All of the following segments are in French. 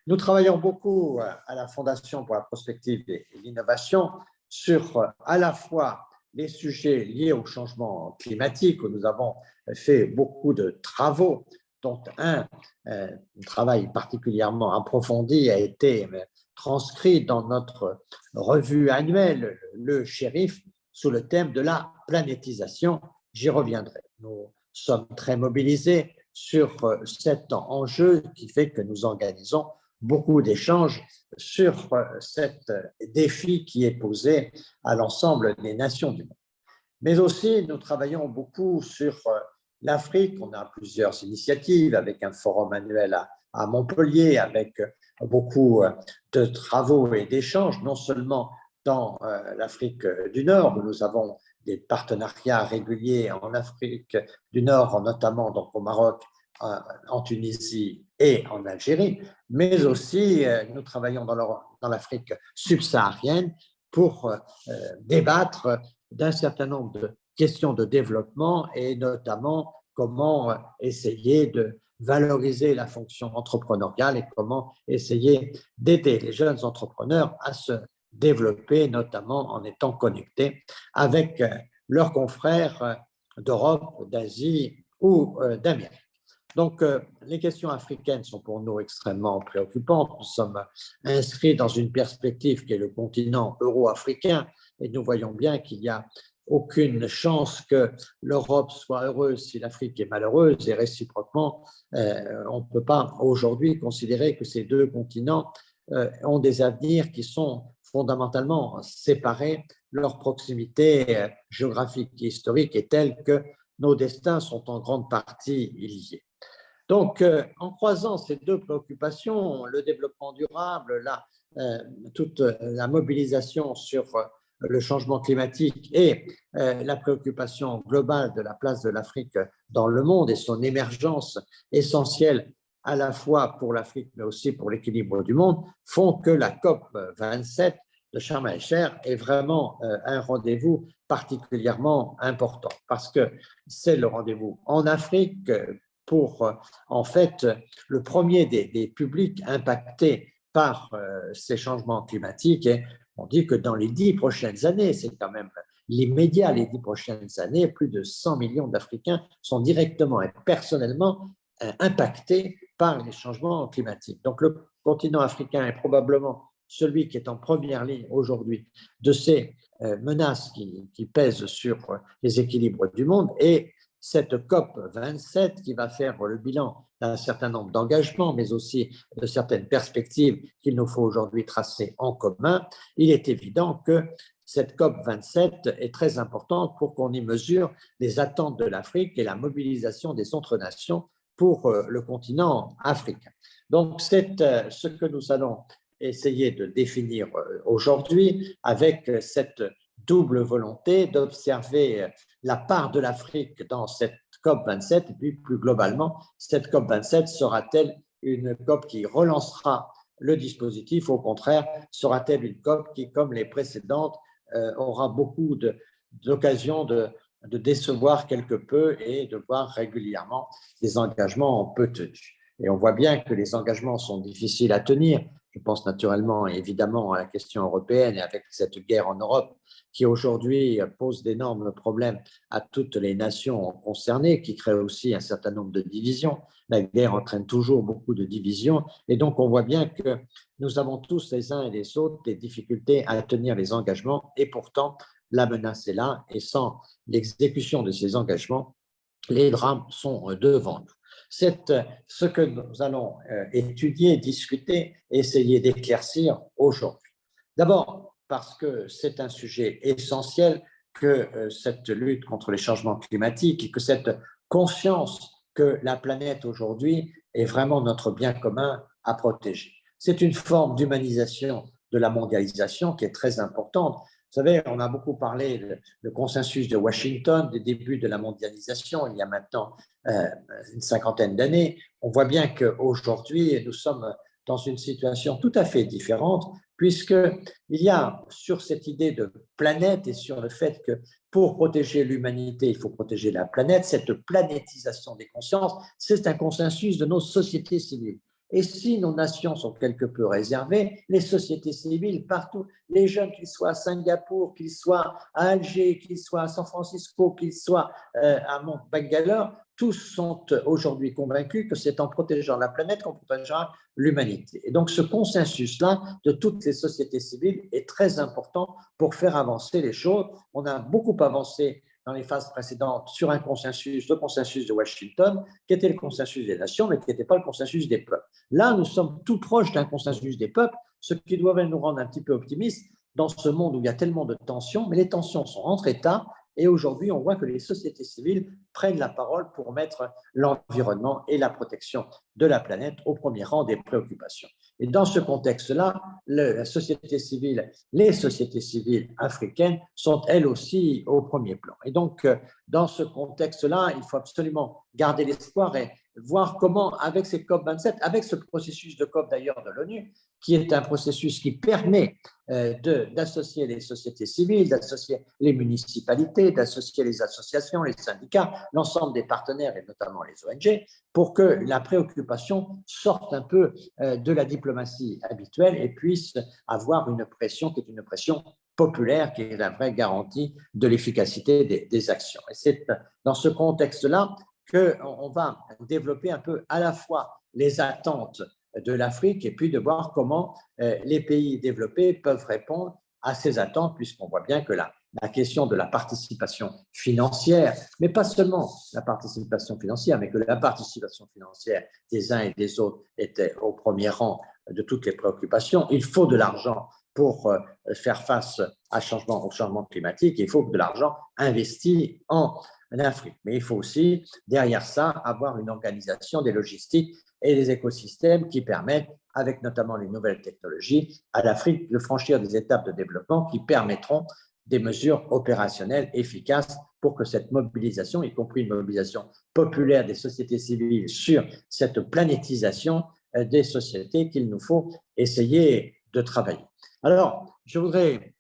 Nous travaillons beaucoup à la Fondation pour la prospective et l'innovation sur à la fois les sujets liés au changement climatique, où nous avons fait beaucoup de travaux, dont un travail particulièrement approfondi a été transcrit dans notre revue annuelle, le Shérif, sous le thème de la planétisation. J'y reviendrai. Nous sommes très mobilisés sur cet enjeu qui fait que nous organisons beaucoup d'échanges sur cet défi qui est posé à l'ensemble des nations du monde. Mais aussi, nous travaillons beaucoup sur l'Afrique. On a plusieurs initiatives avec un forum annuel à Montpellier, avec beaucoup de travaux et d'échanges, non seulement dans l'Afrique du Nord, où nous avons des partenariats réguliers en Afrique du Nord, notamment donc au Maroc, en Tunisie et en Algérie, mais aussi nous travaillons dans l'Afrique subsaharienne pour débattre d'un certain nombre de questions de développement et notamment comment essayer de valoriser la fonction entrepreneuriale et comment essayer d'aider les jeunes entrepreneurs à se développer, notamment en étant connectés avec leurs confrères d'Europe, d'Asie ou d'Amérique. Donc, les questions africaines sont pour nous extrêmement préoccupantes. Nous sommes inscrits dans une perspective qui est le continent euro-africain et nous voyons bien qu'il n'y a aucune chance que l'Europe soit heureuse si l'Afrique est malheureuse et réciproquement, on ne peut pas aujourd'hui considérer que ces deux continents ont des avenirs qui sont fondamentalement séparés. Leur proximité géographique et historique est telle que nos destins sont en grande partie liés. Donc, en croisant ces deux préoccupations, le développement durable, toute la mobilisation sur le changement climatique et la préoccupation globale de la place de l'Afrique dans le monde et son émergence essentielle à la fois pour l'Afrique mais aussi pour l'équilibre du monde, font que la COP 27 de Sharm el-Sheikh est vraiment un rendez-vous particulièrement important parce que c'est le rendez-vous en Afrique pour en fait le premier des publics impactés par ces changements climatiques. Et on dit que dans les 10 prochaines années, c'est quand même l'immédiat, les 10 prochaines années, plus de 100 millions d'Africains sont directement et personnellement impactés par les changements climatiques. Donc le continent africain est probablement celui qui est en première ligne aujourd'hui de ces menaces qui pèsent sur les équilibres du monde. Et cette COP 27 qui va faire le bilan d'un certain nombre d'engagements, mais aussi de certaines perspectives qu'il nous faut aujourd'hui tracer en commun, il est évident que cette COP 27 est très importante pour qu'on y mesure les attentes de l'Afrique et la mobilisation des autres nations pour le continent africain. Donc, c'est ce que nous allons essayer de définir aujourd'hui avec cette double volonté d'observer la part de l'Afrique dans cette COP27 et puis plus globalement, cette COP27 sera-t-elle une COP qui relancera le dispositif, au contraire, sera-t-elle une COP qui, comme les précédentes, aura beaucoup d'occasions de décevoir quelque peu et de voir régulièrement des engagements peu tenus. Et on voit bien que les engagements sont difficiles à tenir. Je pense naturellement et évidemment à la question européenne et avec cette guerre en Europe qui aujourd'hui pose d'énormes problèmes à toutes les nations concernées, qui crée aussi un certain nombre de divisions. La guerre entraîne toujours beaucoup de divisions et donc on voit bien que nous avons tous les uns et les autres des difficultés à tenir les engagements et pourtant la menace est là et sans l'exécution de ces engagements, les drames sont devant nous. C'est ce que nous allons étudier, discuter, essayer d'éclaircir aujourd'hui. D'abord, parce que c'est un sujet essentiel que cette lutte contre les changements climatiques et que cette conscience que la planète aujourd'hui est vraiment notre bien commun à protéger. C'est une forme d'humanisation de la mondialisation qui est très importante. Vous savez, on a beaucoup parlé du consensus de Washington, des débuts de la mondialisation, il y a maintenant une cinquantaine d'années. On voit bien qu'aujourd'hui, nous sommes dans une situation tout à fait différente, puisqu'il y a sur cette idée de planète et sur le fait que pour protéger l'humanité, il faut protéger la planète, cette planétisation des consciences, c'est un consensus de nos sociétés civiles. Et si nos nations sont quelque peu réservées, les sociétés civiles partout, les jeunes, qu'ils soient à Singapour, qu'ils soient à Alger, qu'ils soient à San Francisco, qu'ils soient à Bangalore, tous sont aujourd'hui convaincus que c'est en protégeant la planète qu'on protégera l'humanité. Et donc ce consensus-là de toutes les sociétés civiles est très important pour faire avancer les choses. On a beaucoup avancé dans les phases précédentes sur un consensus, le consensus de Washington, qui était le consensus des nations, mais qui n'était pas le consensus des peuples. Là, nous sommes tout proches d'un consensus des peuples, ce qui doit nous rendre un petit peu optimistes dans ce monde où il y a tellement de tensions, mais les tensions sont entre États, et aujourd'hui, on voit que les sociétés civiles prennent la parole pour mettre l'environnement et la protection de la planète au premier rang des préoccupations. Et dans ce contexte-là, la société civile, les sociétés civiles africaines sont elles aussi au premier plan. Et donc, dans ce contexte-là, il faut absolument garder l'espoir et voir comment, avec ces COP27, avec ce processus de COP d'ailleurs de l'ONU, qui est un processus qui permet d'associer les sociétés civiles, d'associer les municipalités, d'associer les associations, les syndicats, l'ensemble des partenaires et notamment les ONG, pour que la préoccupation sorte un peu de la diplomatie habituelle et puisse avoir une pression qui est une pression populaire, qui est la vraie garantie de l'efficacité des actions. Et c'est dans ce contexte-là qu'on va développer un peu à la fois les attentes de l'Afrique et puis de voir comment les pays développés peuvent répondre à ces attentes, puisqu'on voit bien que la question de la participation financière, mais pas seulement la participation financière, mais que la participation financière des uns et des autres était au premier rang de toutes les préoccupations. Il faut de l'argent pour faire face au changement climatique, il faut de l'argent investi en Afrique. Mais il faut aussi, derrière ça, avoir une organisation des logistiques et des écosystèmes qui permettent, avec notamment les nouvelles technologies, à l'Afrique de franchir des étapes de développement qui permettront des mesures opérationnelles efficaces pour que cette mobilisation, y compris une mobilisation populaire des sociétés civiles sur cette planétisation des sociétés qu'il nous faut essayer de travailler. Alors, je voudrais,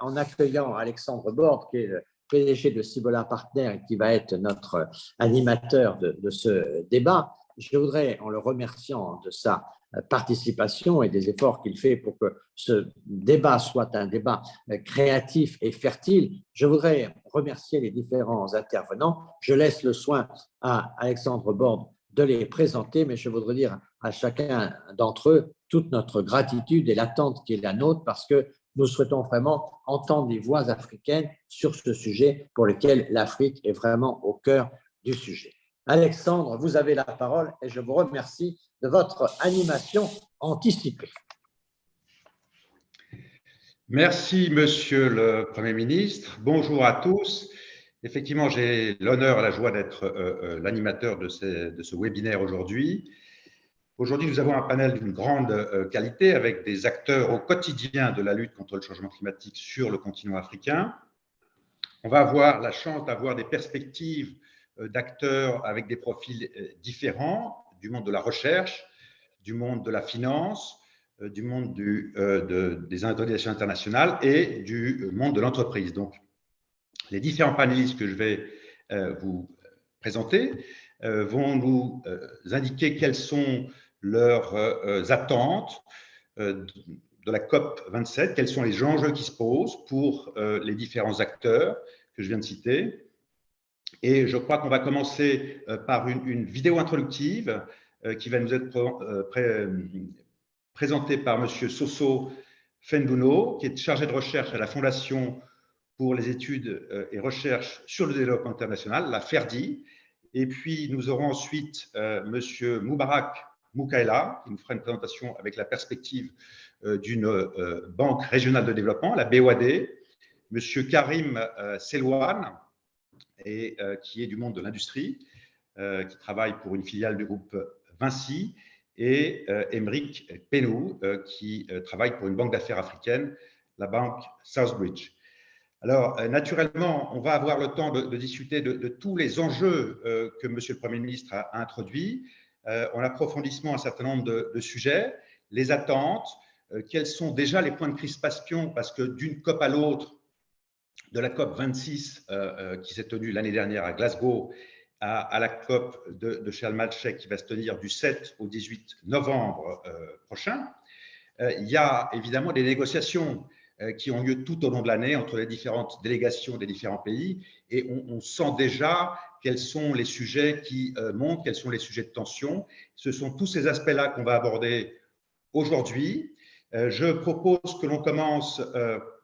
en accueillant Alexandre Borde, qui est le PDG de Cibola Partners et qui va être notre animateur de ce débat, je voudrais, en le remerciant de sa participation et des efforts qu'il fait pour que ce débat soit un débat créatif et fertile, je voudrais remercier les différents intervenants. Je laisse le soin à Alexandre Borde de les présenter, mais je voudrais dire à chacun d'entre eux toute notre gratitude et l'attente qui est la nôtre, parce que nous souhaitons vraiment entendre les voix africaines sur ce sujet pour lequel l'Afrique est vraiment au cœur du sujet. Alexandre, vous avez la parole et je vous remercie de votre animation anticipée. Merci, Monsieur le Premier ministre. Bonjour à tous. Effectivement, j'ai l'honneur et la joie d'être l'animateur de ce webinaire aujourd'hui. Aujourd'hui, nous avons un panel d'une grande qualité avec des acteurs au quotidien de la lutte contre le changement climatique sur le continent africain. On va avoir la chance d'avoir des perspectives d'acteurs avec des profils différents, du monde de la recherche, du monde de la finance, du monde des organisations internationales et du monde de l'entreprise. Donc, les différents panélistes que je vais vous présenter vont nous indiquer quelles sont leurs attentes de la COP27, quels sont les enjeux qui se posent pour les différents acteurs que je viens de citer. Et je crois qu'on va commencer par une vidéo introductive qui va nous être présentée par M. Soso Fenduno, qui est chargé de recherche à la Fondation pour les études et recherches sur le développement international, la FERDI. Et puis, nous aurons ensuite M. Moubarak Moukaila, qui nous fera une présentation avec la perspective d'une banque régionale de développement, la BOAD, M. Karim Selouane, qui est du monde de l'industrie, qui travaille pour une filiale du groupe Vinci, et Emeric Penou, qui travaille pour une banque d'affaires africaine, la banque Southbridge. Alors, naturellement, on va avoir le temps de discuter de tous les enjeux que M. le Premier ministre a introduits, en approfondissement un certain nombre de sujets, les attentes, quels sont déjà les points de crispation, parce que d'une COP à l'autre, de la COP 26 qui s'est tenue l'année dernière à Glasgow à la COP de Sharm el-Sheikh qui va se tenir du 7 au 18 novembre prochain. Il y a évidemment des négociations qui ont lieu tout au long de l'année entre les différentes délégations des différents pays et on sent déjà quels sont les sujets qui montent, quels sont les sujets de tension. Ce sont tous ces aspects-là qu'on va aborder aujourd'hui. Je propose que l'on commence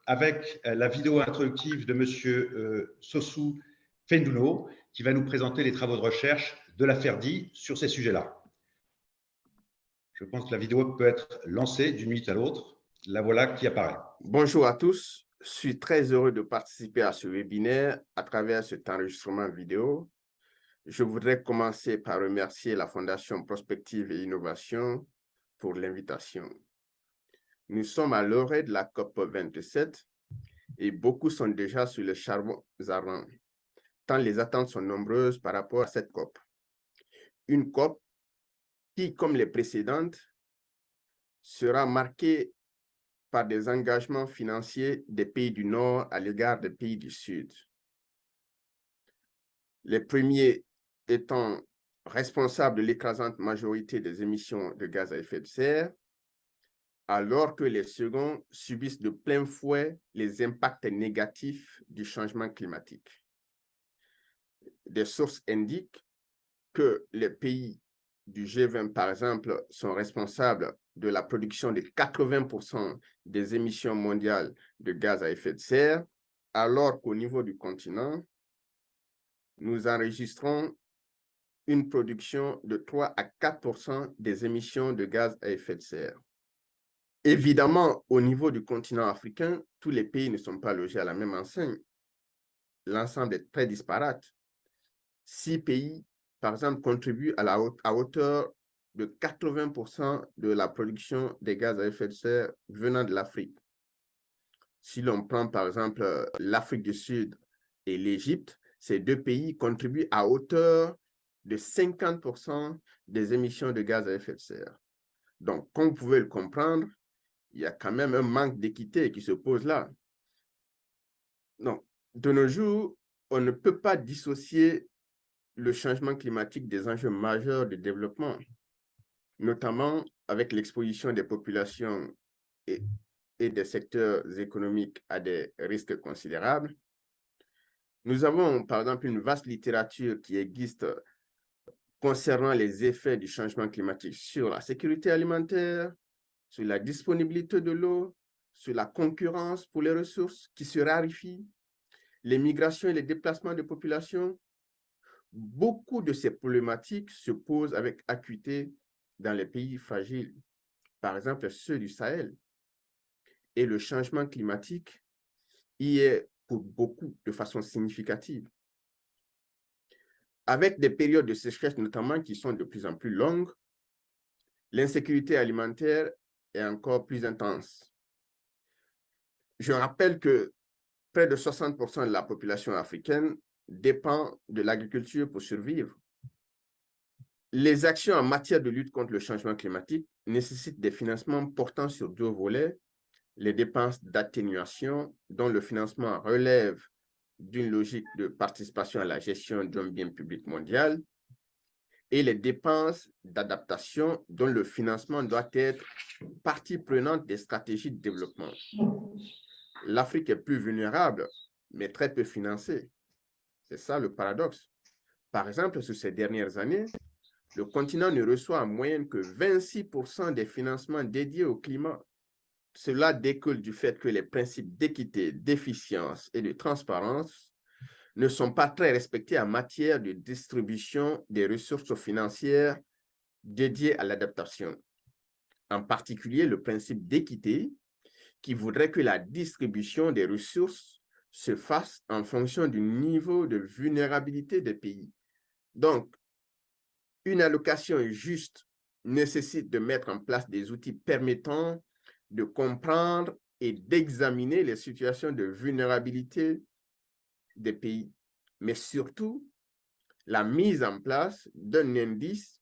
avec la vidéo introductive de M. Sossou Fenduno, qui va nous présenter les travaux de recherche de la FERDI sur ces sujets-là. Je pense que la vidéo peut être lancée d'une minute à l'autre. La voilà qui apparaît. Bonjour à tous. Je suis très heureux de participer à ce webinaire à travers cet enregistrement vidéo. Je voudrais commencer par remercier la Fondation Prospective et Innovation pour l'invitation. Nous sommes à l'orée de la COP 27 et beaucoup sont déjà sur le charbon ardent, tant les attentes sont nombreuses par rapport à cette COP. Une COP qui, comme les précédentes, sera marquée par des engagements financiers des pays du Nord à l'égard des pays du Sud. Les premiers étant responsables de l'écrasante majorité des émissions de gaz à effet de serre, alors que les seconds subissent de plein fouet les impacts négatifs du changement climatique. Des sources indiquent que les pays du G20, par exemple, sont responsables de la production de 80% des émissions mondiales de gaz à effet de serre, alors qu'au niveau du continent, nous enregistrons une production de 3 à 4% des émissions de gaz à effet de serre. Évidemment, au niveau du continent africain, tous les pays ne sont pas logés à la même enseigne. L'ensemble est très disparate. 6 pays, par exemple, contribuent à hauteur de 80% de la production des gaz à effet de serre venant de l'Afrique. Si l'on prend, par exemple, l'Afrique du Sud et l'Égypte, ces deux pays contribuent à hauteur de 50% des émissions de gaz à effet de serre. Donc, comme vous pouvez le comprendre, il y a quand même un manque d'équité qui se pose là. Donc, de nos jours, on ne peut pas dissocier le changement climatique des enjeux majeurs de développement, notamment avec l'exposition des populations et des secteurs économiques à des risques considérables. Nous avons, par exemple, une vaste littérature qui existe concernant les effets du changement climatique sur la sécurité alimentaire, sur la disponibilité de l'eau, sur la concurrence pour les ressources qui se raréfient, les migrations et les déplacements de population. Beaucoup de ces problématiques se posent avec acuité dans les pays fragiles, par exemple ceux du Sahel. Et le changement climatique y est pour beaucoup de façon significative. Avec des périodes de sécheresse notamment qui sont de plus en plus longues, l'insécurité alimentaire est encore plus intense. Je rappelle que près de 60% de la population africaine dépend de l'agriculture pour survivre. Les actions en matière de lutte contre le changement climatique nécessitent des financements portant sur deux volets: les dépenses d'atténuation, dont le financement relève d'une logique de participation à la gestion d'un bien public mondial, et les dépenses d'adaptation, dont le financement doit être partie prenante des stratégies de développement. L'Afrique est plus vulnérable, mais très peu financée. C'est ça le paradoxe. Par exemple, sur ces dernières années, le continent ne reçoit en moyenne que 26% des financements dédiés au climat. Cela découle du fait que les principes d'équité, d'efficience et de transparence ne sont pas très respectés en matière de distribution des ressources financières dédiées à l'adaptation. En particulier, le principe d'équité qui voudrait que la distribution des ressources se fasse en fonction du niveau de vulnérabilité des pays. Donc, une allocation juste nécessite de mettre en place des outils permettant de comprendre et d'examiner les situations de vulnérabilité des pays, mais surtout la mise en place d'un indice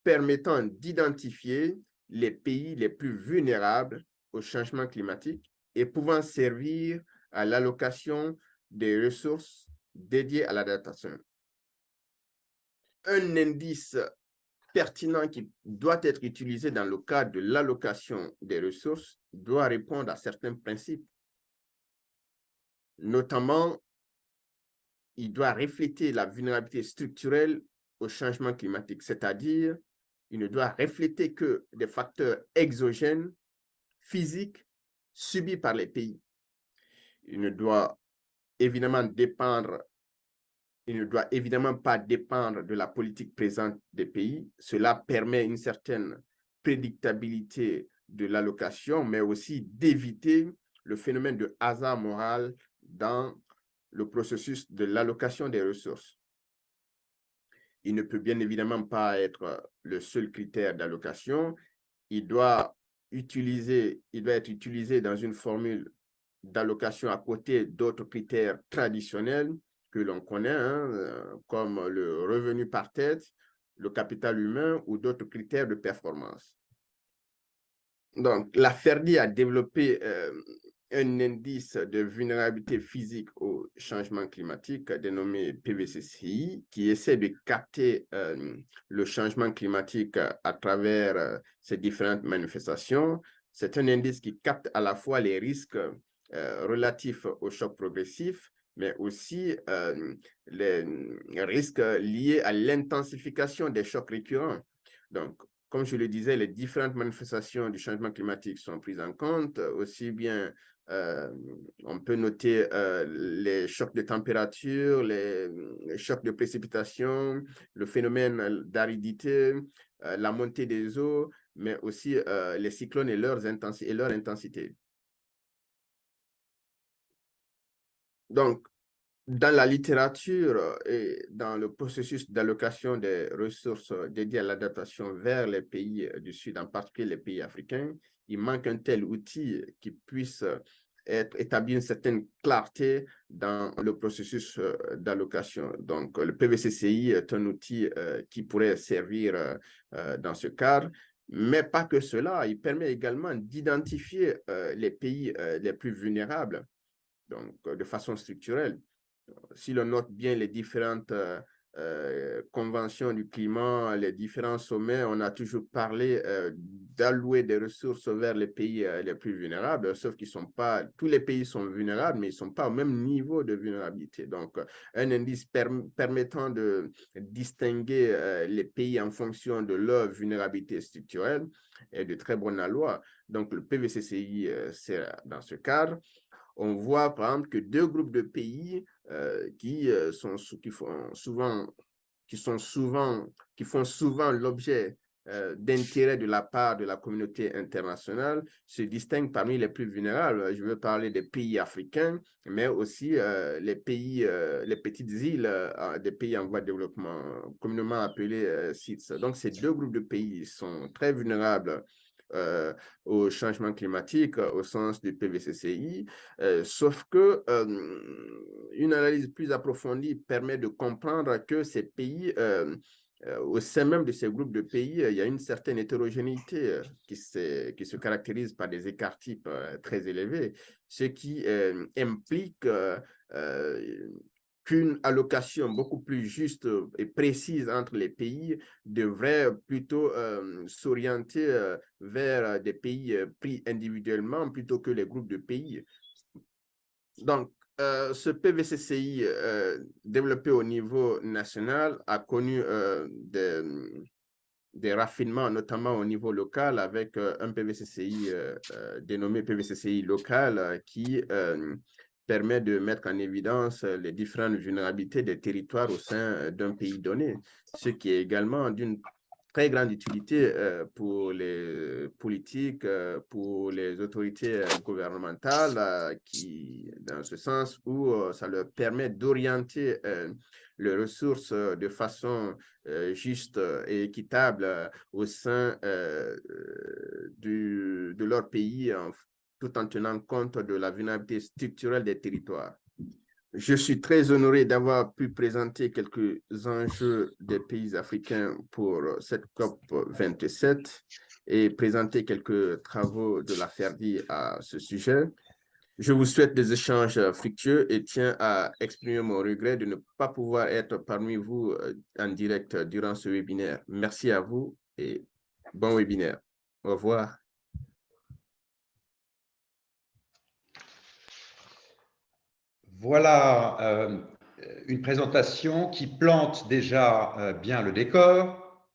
permettant d'identifier les pays les plus vulnérables au changement climatique et pouvant servir à l'allocation des ressources dédiées à l'adaptation. un indice pertinent qui doit être utilisé dans le cadre de l'allocation des ressources doit répondre à certains principes. Notamment, il doit refléter la vulnérabilité structurelle au changement climatique, c'est-à-dire il ne doit refléter que des facteurs exogènes, physiques, subis par les pays. Il ne doit évidemment pas dépendre de la politique présente des pays. Cela permet une certaine prédictabilité de l'allocation, mais aussi d'éviter le phénomène de hasard moral dans le processus de l'allocation des ressources. Il ne peut bien évidemment pas être le seul critère d'allocation. Il doit être utilisé dans une formule d'allocation à côté d'autres critères traditionnels que l'on connaît, comme le revenu par tête, le capital humain ou d'autres critères de performance. Donc, la FERDI a développé un indice de vulnérabilité physique au changement climatique dénommé PVCCI, qui essaie de capter le changement climatique à travers ces différentes manifestations. C'est un indice qui capte à la fois les risques relatifs au choc progressif, mais aussi les risques liés à l'intensification des chocs récurrents. Donc, comme je le disais, les différentes manifestations du changement climatique sont prises en compte, aussi bien on peut noter les chocs de température, les chocs de précipitation, le phénomène d'aridité, la montée des eaux, mais aussi les cyclones et leur intensité. Donc, dans la littérature et dans le processus d'allocation des ressources dédiées à l'adaptation vers les pays du Sud, en particulier les pays africains, il manque un tel outil qui puisse établir une certaine clarté dans le processus d'allocation. Donc, le PVCCI est un outil qui pourrait servir dans ce cadre, mais pas que cela. Il permet également d'identifier les pays les plus vulnérables, donc de façon structurelle. Si l'on note bien les différentes conventions du climat, les différents sommets, on a toujours parlé d'allouer des ressources vers les pays les plus vulnérables, sauf qu'ils sont pas, tous les pays sont vulnérables, mais ils ne sont pas au même niveau de vulnérabilité. Donc, un indice permettant de distinguer les pays en fonction de leur vulnérabilité structurelle est de très bonne loi. Donc, le PVCCI, c'est dans ce cadre. On voit, par exemple, que deux groupes de pays qui font souvent l'objet d'intérêts de la part de la communauté internationale se distinguent parmi les plus vulnérables. Je veux parler des pays africains, mais aussi les petites îles des pays en voie de développement, communément appelés SIDS. Donc, ces deux groupes de pays sont très vulnérables au changement climatique au sens du PVCCI, sauf que une analyse plus approfondie permet de comprendre que ces pays, au sein même de ces groupes de pays, il y a une certaine hétérogénéité qui se caractérise par des écarts types très élevés, ce qui implique qu'une allocation beaucoup plus juste et précise entre les pays devrait plutôt s'orienter vers des pays pris individuellement plutôt que les groupes de pays. Donc, ce PVCCI développé au niveau national a connu des raffinements, notamment au niveau local, avec un PVCCI dénommé PVCCI local qui permet de mettre en évidence les différentes vulnérabilités des territoires au sein d'un pays donné, ce qui est également d'une très grande utilité pour les politiques, pour les autorités gouvernementales, qui, dans ce sens où ça leur permet d'orienter les ressources de façon juste et équitable au sein de leur pays, tout en tenant compte de la vulnérabilité structurelle des territoires. Je suis très honoré d'avoir pu présenter quelques enjeux des pays africains pour cette COP 27 et présenter quelques travaux de la FERDI à ce sujet. Je vous souhaite des échanges fructueux et tiens à exprimer mon regret de ne pas pouvoir être parmi vous en direct durant ce webinaire. Merci à vous et bon webinaire. Au revoir. Voilà une présentation qui plante déjà bien le décor,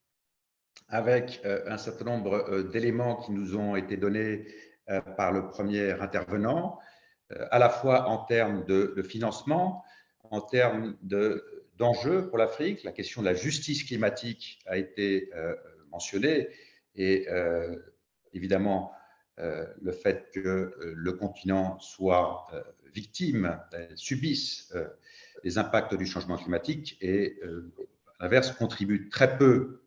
avec un certain nombre d'éléments qui nous ont été donnés par le premier intervenant, à la fois en termes de financement, en termes d'enjeux pour l'Afrique. La question de la justice climatique a été mentionnée et évidemment le fait que le continent soit victime, subisse les impacts du changement climatique et à l'inverse contribue très peu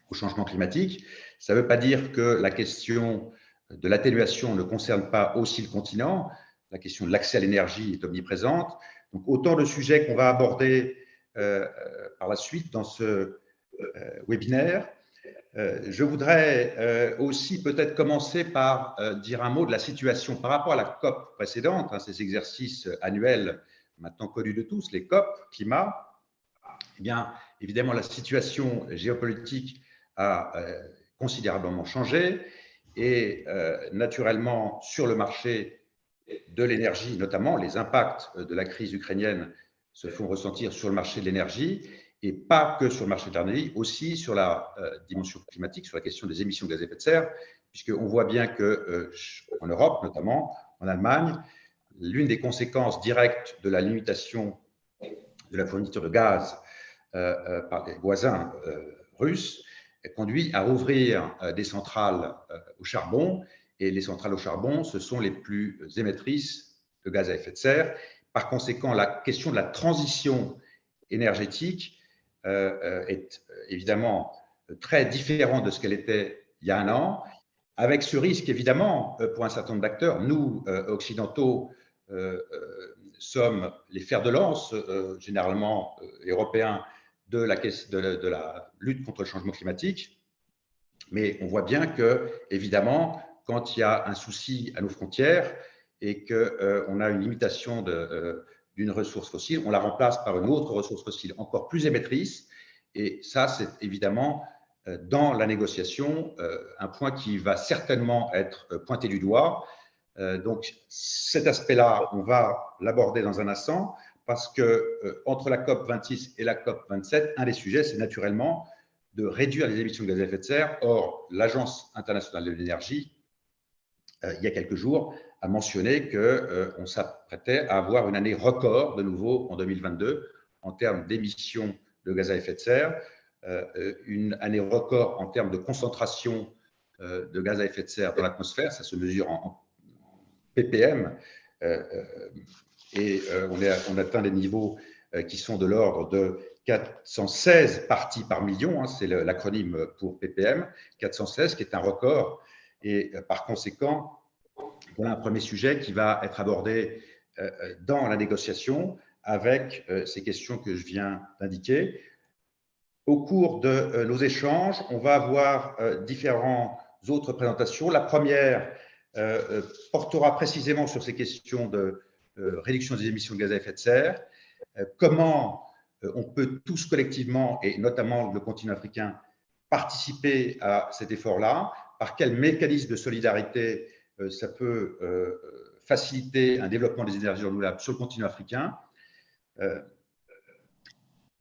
au changement climatique. Ça ne veut pas dire que la question de l'atténuation ne concerne pas aussi le continent. La question de l'accès à l'énergie est omniprésente. Donc, autant de sujets qu'on va aborder par la suite dans ce webinaire. Je voudrais aussi peut-être commencer par dire un mot de la situation par rapport à la COP précédente, hein, ces exercices annuels maintenant connus de tous, les COP, climat. Eh bien, évidemment, la situation géopolitique a considérablement changé et naturellement, sur le marché de l'énergie, notamment, les impacts de la crise ukrainienne se font ressentir sur le marché de l'énergie et pas que sur le marché de l'énergie, aussi sur la dimension climatique, sur la question des émissions de gaz à effet de serre, puisqu'on voit bien qu'en Europe, notamment en Allemagne, l'une des conséquences directes de la limitation de la fourniture de gaz par les voisins russes conduit à rouvrir des centrales au charbon. Et les centrales au charbon, ce sont les plus émettrices de gaz à effet de serre. Par conséquent, la question de la transition énergétique est évidemment très différente de ce qu'elle était il y a un an, avec ce risque évidemment pour un certain nombre d'acteurs. Nous, occidentaux, sommes les fers de lance, généralement européens, de la lutte contre le changement climatique. Mais on voit bien que, évidemment, quand il y a un souci à nos frontières et qu'on a une limitation d'une ressource fossile, on la remplace par une autre ressource fossile encore plus émettrice. Et ça, c'est évidemment dans la négociation un point qui va certainement être pointé du doigt. Donc, cet aspect-là, on va l'aborder dans un instant parce que entre la COP 26 et la COP 27, un des sujets, c'est naturellement de réduire les émissions de gaz à effet de serre. Or, l'Agence internationale de l'énergie, il y a quelques jours, a mentionné qu'on s'apprêtait à avoir une année record de nouveau en 2022 en termes d'émissions de gaz à effet de serre, une année record en termes de concentration de gaz à effet de serre dans l'atmosphère. Ça se mesure en ppm, et on atteint des niveaux qui sont de l'ordre de 416 parties par million, hein, c'est l'acronyme pour ppm, 416, qui est un record. Et par conséquent, voilà un premier sujet qui va être abordé dans la négociation avec ces questions que je viens d'indiquer. Au cours de nos échanges, on va avoir différentes autres présentations. La première portera précisément sur ces questions de réduction des émissions de gaz à effet de serre, comment on peut tous collectivement, et notamment le continent africain, participer à cet effort-là, par quel mécanisme de solidarité ça peut faciliter un développement des énergies renouvelables sur le continent africain.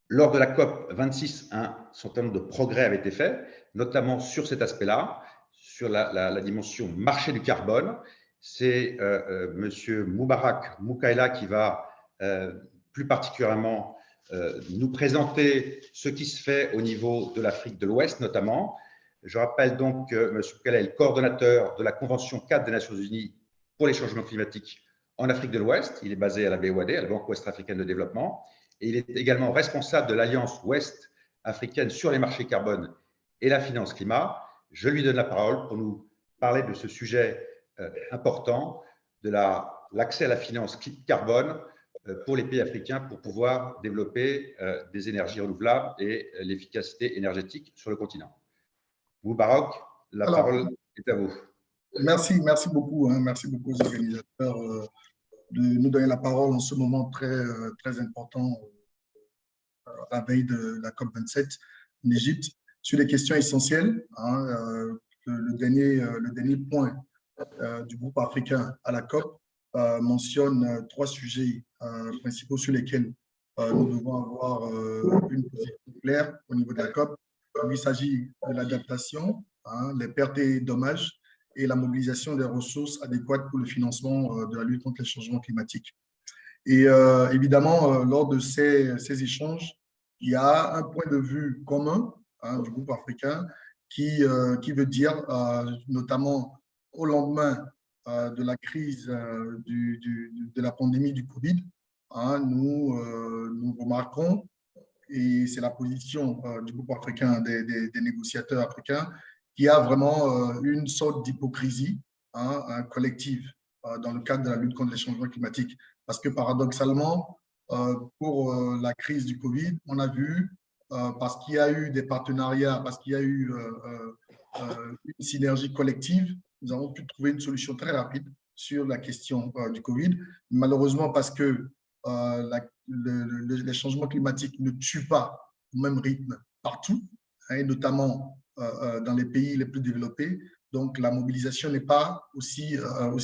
Lors de la COP 26, un certain nombre de progrès avaient été faits, notamment sur cet aspect-là, sur la dimension marché du carbone. C'est M. Moubarak Moukaila qui va plus particulièrement nous présenter ce qui se fait au niveau de l'Afrique de l'Ouest notamment. Je rappelle donc que M. Moukaila est le coordonnateur de la Convention 4 des Nations Unies pour les changements climatiques en Afrique de l'Ouest. Il est basé à la BOAD, à la Banque Ouest Africaine de Développement. Et il est également responsable de l'Alliance Ouest africaine sur les marchés carbone et la finance climat. Je lui donne la parole pour nous parler de ce sujet important, de l'accès à la finance carbone pour les pays africains pour pouvoir développer des énergies renouvelables et l'efficacité énergétique sur le continent. Moubarak, la parole est à vous. Merci beaucoup. Merci beaucoup aux organisateurs de nous donner la parole en ce moment très important à la veille de la COP27 en Égypte sur les questions essentielles. Le dernier point du groupe africain à la COP mentionne 3 sujets principaux sur lesquels nous devons avoir une position claire au niveau de la COP. Il s'agit de l'adaptation, les pertes et dommages et la mobilisation des ressources adéquates pour le financement de la lutte contre les changements climatiques. Et évidemment, lors de ces échanges, il y a un point de vue commun du groupe africain qui veut dire, notamment au lendemain de la crise de la pandémie du Covid, nous remarquons, et c'est la position du groupe africain, des négociateurs africains, qu'il y a vraiment une sorte d'hypocrisie collective dans le cadre de la lutte contre les changements climatiques. Parce que paradoxalement, pour la crise du Covid, on a vu, parce qu'il y a eu des partenariats, parce qu'il y a eu une synergie collective, nous avons pu trouver une solution très rapide sur la question du Covid. Malheureusement, parce que les changements climatiques ne tuent pas au même rythme partout, et notamment dans les pays les plus développés. Donc, la mobilisation n'est pas aussi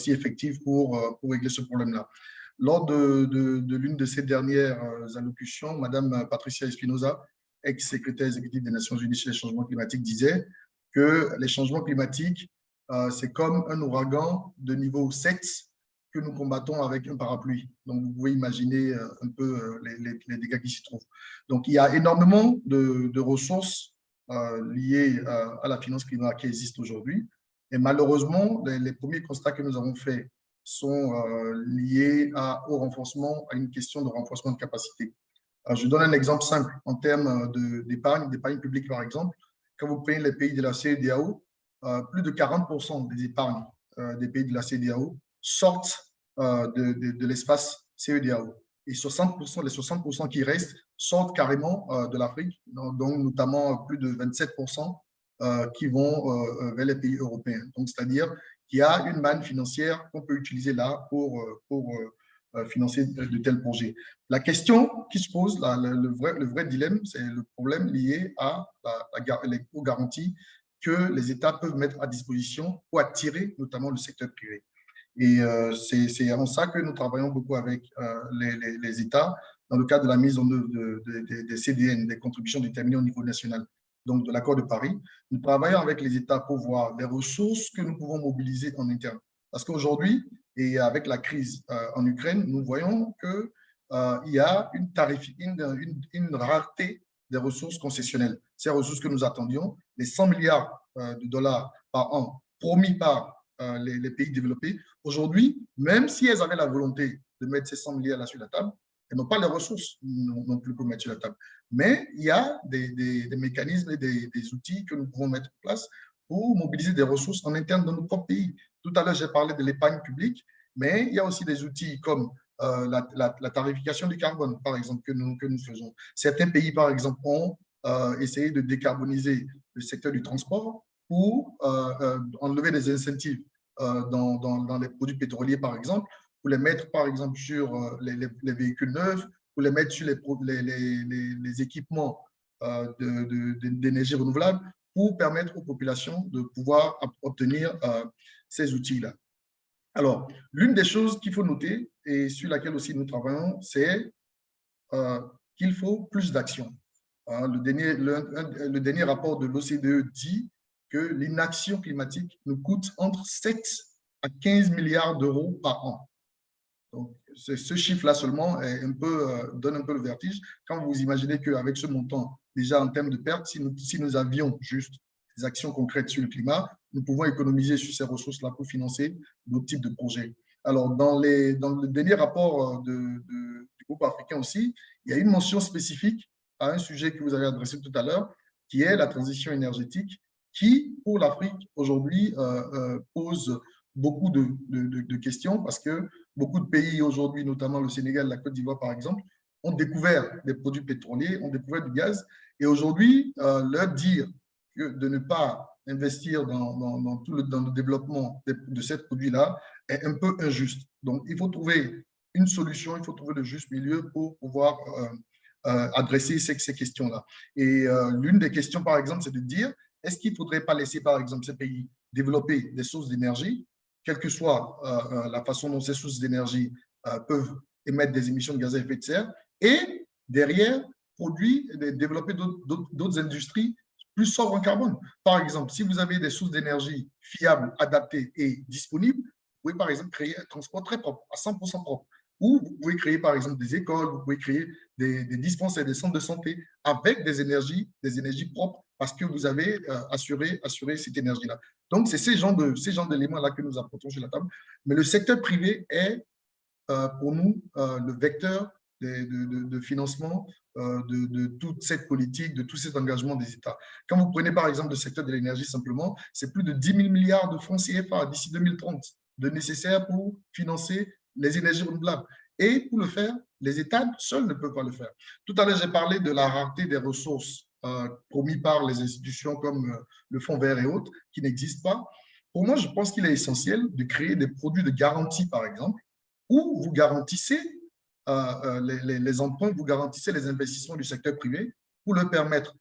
effective pour régler ce problème-là. Lors de l'une de ces dernières allocutions, Madame Patricia Espinosa, ex-secrétaire exécutive des Nations Unies sur les changements climatiques, disait que les changements climatiques, c'est comme un ouragan de niveau 7 que nous combattons avec un parapluie. Donc, vous pouvez imaginer un peu les dégâts qui s'y trouvent. Donc, il y a énormément de ressources liées à la finance climatique qui existent aujourd'hui. Et malheureusement, les premiers constats que nous avons faits sont liés au renforcement, à une question de renforcement de capacité. Je donne un exemple simple en termes d'épargne publique, par exemple. Quand vous prenez les pays de la CEDEAO, plus de 40% des épargnes des pays de la CEDEAO sortent de l'espace CEDEAO. Et les 60% qui restent sortent carrément de l'Afrique, donc notamment plus de 27% qui vont vers les pays européens. Donc, c'est-à-dire qu'il y a une manne financière qu'on peut utiliser là pour financer de tels projets. La question qui se pose, le vrai dilemme, c'est le problème lié aux garanties que les États peuvent mettre à disposition pour attirer notamment le secteur privé. Et c'est en ça que nous travaillons beaucoup avec les États dans le cadre de la mise en œuvre des CDN, des contributions déterminées au niveau national, donc de l'accord de Paris. Nous travaillons avec les États pour voir les ressources que nous pouvons mobiliser en interne. Parce qu'aujourd'hui, et avec la crise en Ukraine, nous voyons qu'il y a une rareté des ressources concessionnelles. Ces ressources que nous attendions, les 100 milliards de dollars par an promis par les pays développés, aujourd'hui, même si elles avaient la volonté de mettre ces 100 milliards là sur la table, elles n'ont pas les ressources non plus pour mettre sur la table. Mais il y a des mécanismes et des outils que nous pouvons mettre en place pour mobiliser des ressources en interne dans nos propres pays. Tout à l'heure, j'ai parlé de l'épargne publique, mais il y a aussi des outils comme la tarification du carbone, par exemple, que nous faisons. Certains pays, par exemple, ont essayé de décarboniser le secteur du transport pour enlever des incentives dans les produits pétroliers, par exemple, pour les mettre, par exemple, sur les véhicules neufs, pour les mettre sur les équipements d'énergie renouvelable, pour permettre aux populations de pouvoir obtenir ces outils-là. Alors, l'une des choses qu'il faut noter, et sur laquelle aussi nous travaillons, c'est qu'il faut plus d'action. Le dernier rapport de l'OCDE dit que l'inaction climatique nous coûte entre 7 à 15 milliards d'euros par an. Donc, ce chiffre-là seulement donne un peu le vertige. Quand vous imaginez qu'avec ce montant, déjà en termes de pertes, si nous avions juste des actions concrètes sur le climat, nous pouvons économiser sur ces ressources-là pour financer d'autres types de projets. Alors, dans le dernier rapport du groupe africain aussi, il y a une mention spécifique à un sujet que vous avez adressé tout à l'heure, qui est la transition énergétique, qui, pour l'Afrique, aujourd'hui, pose beaucoup de questions parce que beaucoup de pays aujourd'hui, notamment le Sénégal, la Côte d'Ivoire, par exemple, ont découvert des produits pétroliers, ont découvert du gaz. Et aujourd'hui, leur dire de ne pas investir dans le développement de ces produits-là est un peu injuste. Donc, il faut trouver une solution, il faut trouver le juste milieu pour pouvoir adresser ces questions-là. Et l'une des questions, par exemple, c'est de dire, est-ce qu'il ne faudrait pas laisser, par exemple, ces pays développer des sources d'énergie, quelle que soit la façon dont ces sources d'énergie peuvent émettre des émissions de gaz à effet de serre, et derrière, développer d'autres industries plus sobres en carbone. Par exemple, si vous avez des sources d'énergie fiables, adaptées et disponibles, vous pouvez par exemple créer un transport très propre, à 100% propre. Ou vous pouvez créer par exemple des écoles, vous pouvez créer des dispensaires, des centres de santé avec des énergies propres parce que vous avez assuré cette énergie-là. Donc, c'est ces genres d'éléments-là que nous apportons sur la table. Mais le secteur privé est pour nous le vecteur de financement de toute cette politique, de tous ces engagements des États. Quand vous prenez par exemple le secteur de l'énergie simplement, c'est plus de 10 000 milliards de francs CFA d'ici 2030 de nécessaires pour financer les énergies renouvelables. Et pour le faire, les États seuls ne peuvent pas le faire. Tout à l'heure, j'ai parlé de la rareté des ressources promis par les institutions comme le Fonds vert et autres, qui n'existent pas. Pour moi, je pense qu'il est essentiel de créer des produits de garantie, par exemple, où vous garantissez les emprunts, vous garantissez les investissements du secteur privé pour le permettre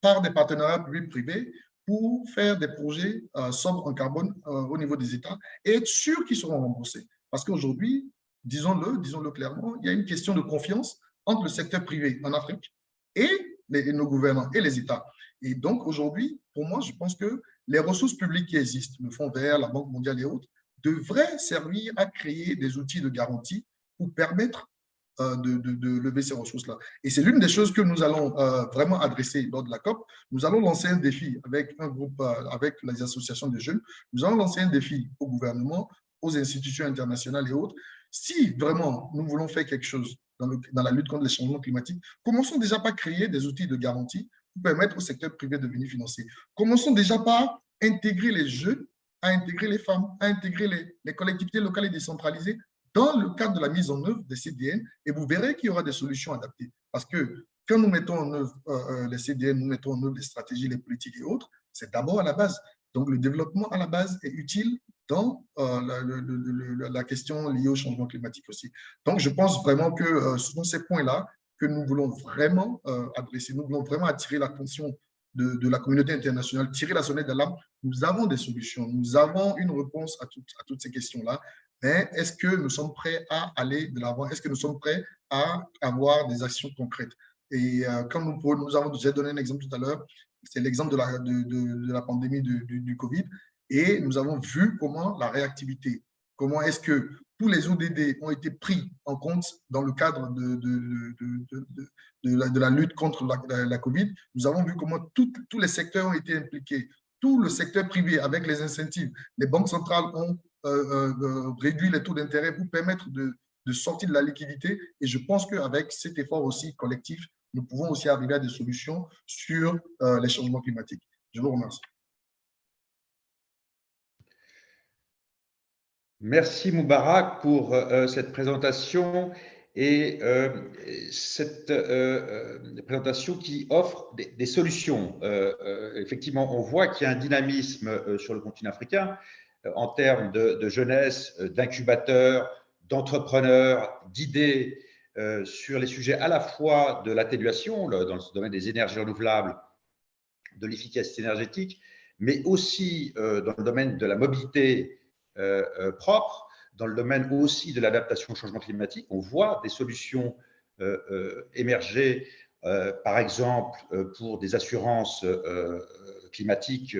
par des partenariats publics-privés pour faire des projets sobres en carbone au niveau des États et être sûr qu'ils seront remboursés. Parce qu'aujourd'hui, disons-le clairement, il y a une question de confiance entre le secteur privé en Afrique et nos gouvernants et les États. Et donc, aujourd'hui, pour moi, je pense que les ressources publiques qui existent, le Fonds vert, la Banque mondiale et autres, devraient servir à créer des outils de garantie pour permettre de lever ces ressources-là. Et c'est l'une des choses que nous allons vraiment adresser lors de la COP. Nous allons lancer un défi avec un groupe, avec les associations de jeunes. Nous allons lancer un défi au gouvernement, aux institutions internationales et autres. Si vraiment nous voulons faire quelque chose dans la lutte contre les changements climatiques, commençons déjà par créer des outils de garantie pour permettre au secteur privé de venir financer. Commençons déjà par intégrer les jeunes, à intégrer les femmes, à intégrer les collectivités locales et décentralisées dans le cadre de la mise en œuvre des CDN, et vous verrez qu'il y aura des solutions adaptées. Parce que quand nous mettons en œuvre les CDN, nous mettons en œuvre les stratégies, les politiques et autres, c'est d'abord à la base. Donc, le développement à la base est utile dans la question liée au changement climatique aussi. Donc, je pense vraiment que ce sont ces points-là que nous voulons vraiment adresser. Nous voulons vraiment attirer l'attention de la communauté internationale, tirer la sonnette d'alarme. Nous avons des solutions, nous avons une réponse à toutes ces questions-là. Mais est-ce que nous sommes prêts à aller de l'avant? Est-ce que nous sommes prêts à avoir des actions concrètes? Et comme nous avons déjà donné un exemple tout à l'heure, c'est l'exemple de la pandémie du Covid, et nous avons vu comment la réactivité, comment est-ce que tous les ODD ont été pris en compte dans le cadre de la lutte contre la Covid. Nous avons vu comment tous les secteurs ont été impliqués, tout le secteur privé avec les incentives. Les banques centrales ont réduit les taux d'intérêt pour permettre de sortir de la liquidité. Et je pense qu'avec cet effort aussi collectif, nous pouvons aussi arriver à des solutions sur les changements climatiques. Je vous remercie. Merci Moubarak pour cette présentation et cette présentation qui offre des solutions. Effectivement, on voit qu'il y a un dynamisme sur le continent africain en termes de jeunesse, d'incubateurs, d'entrepreneurs, d'idées sur les sujets à la fois de l'atténuation dans le domaine des énergies renouvelables, de l'efficacité énergétique, mais aussi dans le domaine de la mobilité propre, dans le domaine aussi de l'adaptation au changement climatique. On voit des solutions émerger, par exemple, pour des assurances climatiques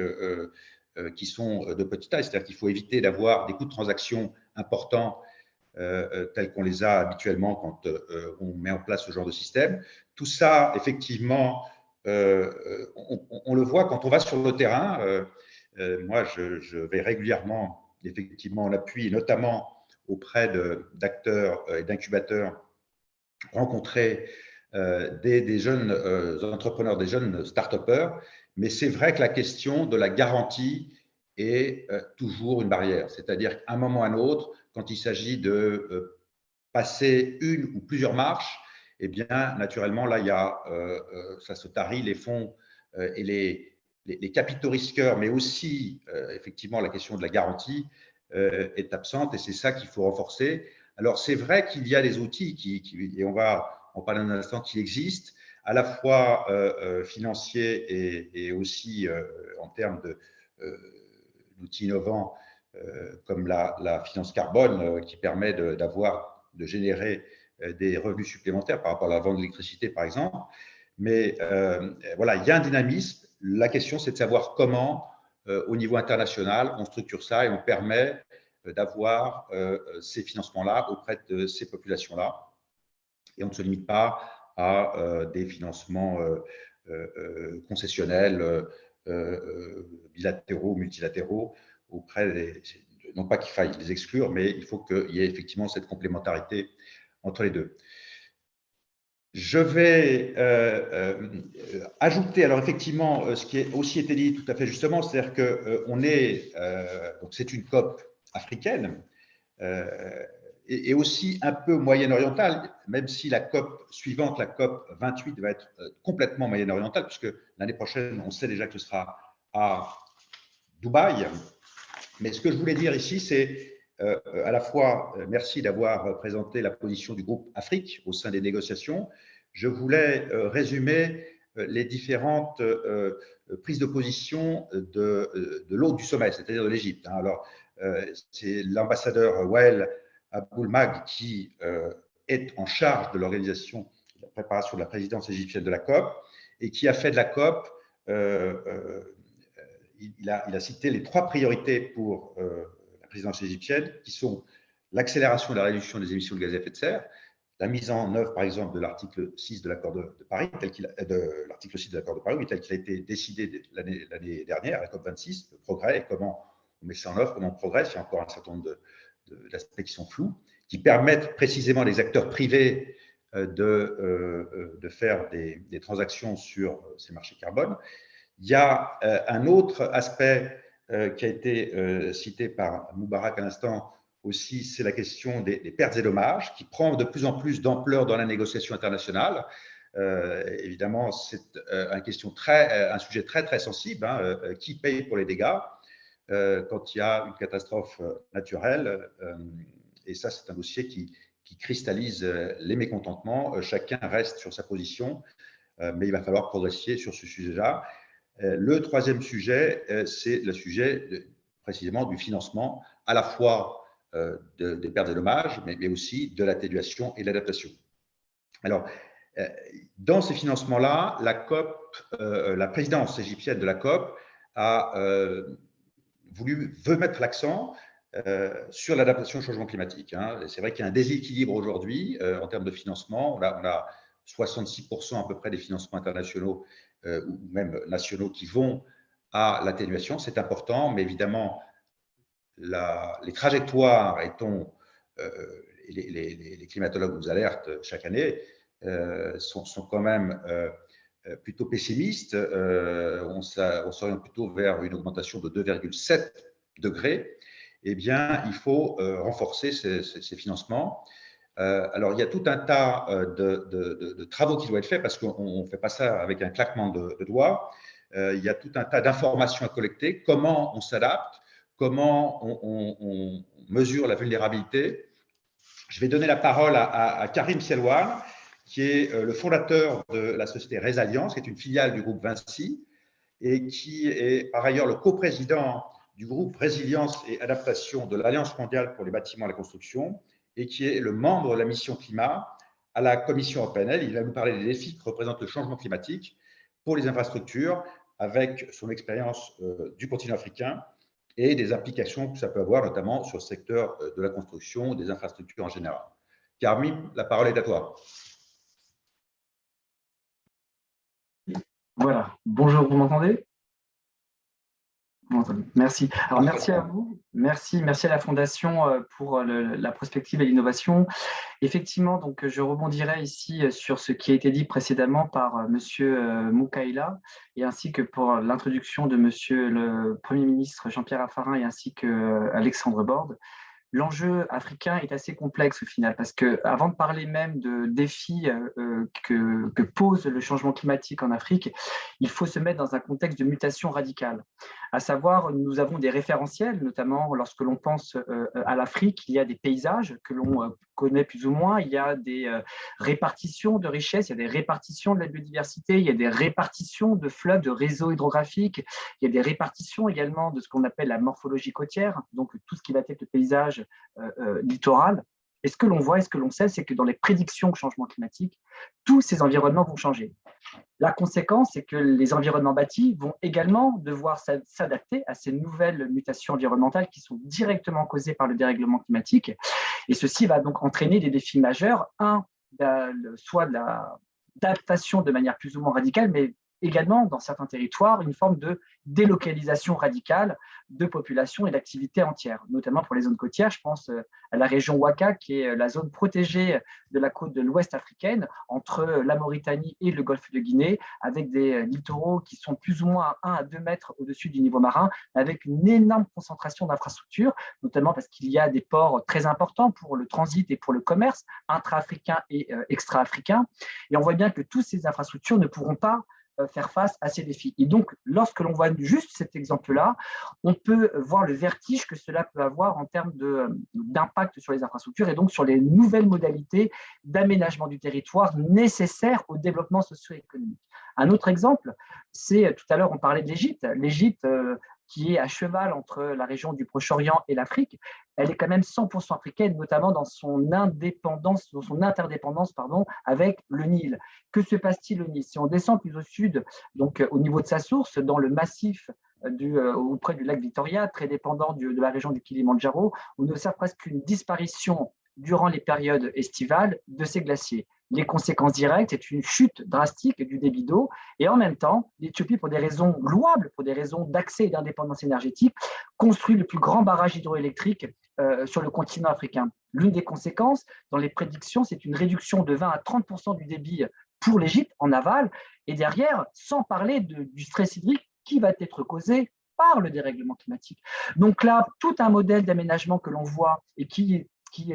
qui sont de petite taille, c'est-à-dire qu'il faut éviter d'avoir des coûts de transaction importants tels qu'on les a habituellement quand on met en place ce genre de système. Tout ça, effectivement, on le voit quand on va sur le terrain. Moi, je vais régulièrement effectivement en appui, notamment auprès d'acteurs et d'incubateurs, rencontrer des jeunes entrepreneurs, des jeunes start-upers. Mais c'est vrai que la question de la garantie est toujours une barrière. C'est-à-dire qu'à un moment ou à un autre, quand il s'agit de passer une ou plusieurs marches, eh bien, naturellement, là, ça se tarit, les fonds et les capitaux risqueurs, mais aussi effectivement la question de la garantie est absente, et c'est ça qu'il faut renforcer. Alors c'est vrai qu'il y a des outils et on va en parler un instant, qui existent, à la fois financiers et aussi en termes d'outils innovants comme la finance carbone qui permet de générer des revenus supplémentaires par rapport à la vente d'électricité, par exemple. Mais voilà, il y a un dynamisme. La question, c'est de savoir comment, au niveau international, on structure ça et on permet d'avoir ces financements-là auprès de ces populations-là. Et on ne se limite pas à des financements concessionnels, bilatéraux, multilatéraux, auprès non pas qu'il faille les exclure, mais il faut qu'il y ait effectivement cette complémentarité entre les deux. Je vais ajouter, alors effectivement, ce qui a aussi été dit tout à fait justement, c'est-à-dire qu'on donc c'est une COP africaine et aussi un peu moyen-orientale, même si la COP suivante, la COP 28, va être complètement moyen-orientale, puisque l'année prochaine, on sait déjà que ce sera à Dubaï. Mais ce que je voulais dire ici, c'est à la fois, merci d'avoir présenté la position du groupe Afrique au sein des négociations. Je voulais résumer les différentes prises de position de l'hôte du sommet, c'est-à-dire de l'Égypte. Alors, c'est l'ambassadeur Wael Aboulmag qui est en charge de l'organisation, de la préparation de la présidence égyptienne de la COP et qui a fait de la COP il a cité les 3 priorités pour la présidence égyptienne, qui sont l'accélération de la réduction des émissions de gaz à effet de serre, la mise en œuvre, par exemple, de l'article 6 de l'accord de Paris, l'article 6 de l'accord de Paris, tel qu'il a été décidé l'année dernière, à la COP26, le progrès et comment on met ça en œuvre, comment on progresse. Il y a encore un certain nombre d'aspects qui sont flous, qui permettent précisément à des acteurs privés de faire des transactions sur ces marchés carbone. Il y a un autre aspect qui a été cité par Moubarak à l'instant aussi, c'est la question des pertes et dommages, qui prend de plus en plus d'ampleur dans la négociation internationale. Évidemment, c'est un sujet très, très sensible. Hein, qui paye pour les dégâts quand il y a une catastrophe naturelle et ça, c'est un dossier qui cristallise les mécontentements. Chacun reste sur sa position, mais il va falloir progresser sur ce sujet-là. Le troisième sujet, c'est le sujet précisément du financement, à la fois des pertes et dommages, mais aussi de l'atténuation et de l'adaptation. Alors, dans ces financements-là, la présidence égyptienne de la COP veut mettre l'accent sur l'adaptation au changement climatique. Hein. C'est vrai qu'il y a un déséquilibre aujourd'hui en termes de financement. On a 66% à peu près des financements internationaux ou même nationaux qui vont à l'atténuation. C'est important, mais évidemment, les trajectoires les climatologues nous alertent chaque année, sont quand même plutôt pessimistes. On s'oriente plutôt vers une augmentation de 2,7 degrés. Eh bien, il faut renforcer ces financements. Alors, il y a tout un tas de travaux qui doivent être faits parce qu'on ne fait pas ça avec un claquement de doigts. Il y a tout un tas d'informations à collecter. Comment on s'adapte? Comment on mesure la vulnérabilité? Je vais donner la parole à Karim Sielwan, qui est le fondateur de la société Résilience, qui est une filiale du groupe Vinci et qui est par ailleurs le coprésident du groupe Résilience et Adaptation de l'Alliance mondiale pour les bâtiments et la construction et qui est le membre de la mission climat à la Commission européenne. Il va nous parler des défis que représente le changement climatique pour les infrastructures avec son expérience du continent africain et des implications que ça peut avoir, notamment sur le secteur de la construction, des infrastructures en général. Karim, la parole est à toi. Voilà. Bonjour, vous m'entendez? Merci. Alors, merci à vous. Merci à la Fondation pour la prospective et l'innovation. Effectivement, donc, je rebondirai ici sur ce qui a été dit précédemment par Monsieur Moukaïla et ainsi que pour l'introduction de Monsieur le Premier ministre Jean-Pierre Raffarin et ainsi que Alexandre Bordes. l'enjeu africain est assez complexe au final, parce qu'avant de parler même de défis que pose le changement climatique en Afrique, il faut se mettre dans un contexte de mutation radicale. À savoir, nous avons des référentiels, notamment lorsque l'on pense à l'Afrique, il y a des paysages que l'on connaît plus ou moins, il y a des répartitions de richesses, il y a des répartitions de la biodiversité, il y a des répartitions de fleuves, de réseaux hydrographiques, il y a des répartitions également de ce qu'on appelle la morphologie côtière, donc tout ce qui va être le paysage littoral. Et ce que l'on voit et ce que l'on sait, c'est que dans les prédictions de changement climatique, tous ces environnements vont changer. La conséquence, c'est que les environnements bâtis vont également devoir s'adapter à ces nouvelles mutations environnementales qui sont directement causées par le dérèglement climatique. Et ceci va donc entraîner des défis majeurs. Soit de l'adaptation de manière plus ou moins radicale, mais également, dans certains territoires, une forme de délocalisation radicale de populations et d'activités entières, notamment pour les zones côtières. Je pense à la région Ouaka, qui est la zone protégée de la côte de l'ouest africaine, entre la Mauritanie et le golfe de Guinée, avec des littoraux qui sont plus ou moins à 1 à 2 mètres au-dessus du niveau marin, avec une énorme concentration d'infrastructures, notamment parce qu'il y a des ports très importants pour le transit et pour le commerce intra-africain et extra-africain. Et on voit bien que toutes ces infrastructures ne pourront pas faire face à ces défis. Et donc, lorsque l'on voit juste cet exemple-là, on peut voir le vertige que cela peut avoir en termes d'impact sur les infrastructures et donc sur les nouvelles modalités d'aménagement du territoire nécessaires au développement socio-économique. Un autre exemple, c'est, tout à l'heure, on parlait de l'Égypte. L'Égypte, qui est à cheval entre la région du Proche-Orient et l'Afrique, elle est quand même 100% africaine, notamment dans son interdépendance avec le Nil. Que se passe-t-il au Nil? Si on descend plus au sud, donc au niveau de sa source, dans le massif auprès du lac Victoria, très dépendant de la région du Kilimandjaro, on observe presque une disparition durant les périodes estivales de ces glaciers. Les conséquences directes, c'est une chute drastique du débit d'eau. Et en même temps, l'Éthiopie, pour des raisons louables, pour des raisons d'accès et d'indépendance énergétique, construit le plus grand barrage hydroélectrique sur le continent africain. L'une des conséquences, dans les prédictions, c'est une réduction de 20 à 30% du débit pour l'Égypte en aval. Et derrière, sans parler du stress hydrique qui va être causé par le dérèglement climatique. Donc là, tout un modèle d'aménagement que l'on voit et qui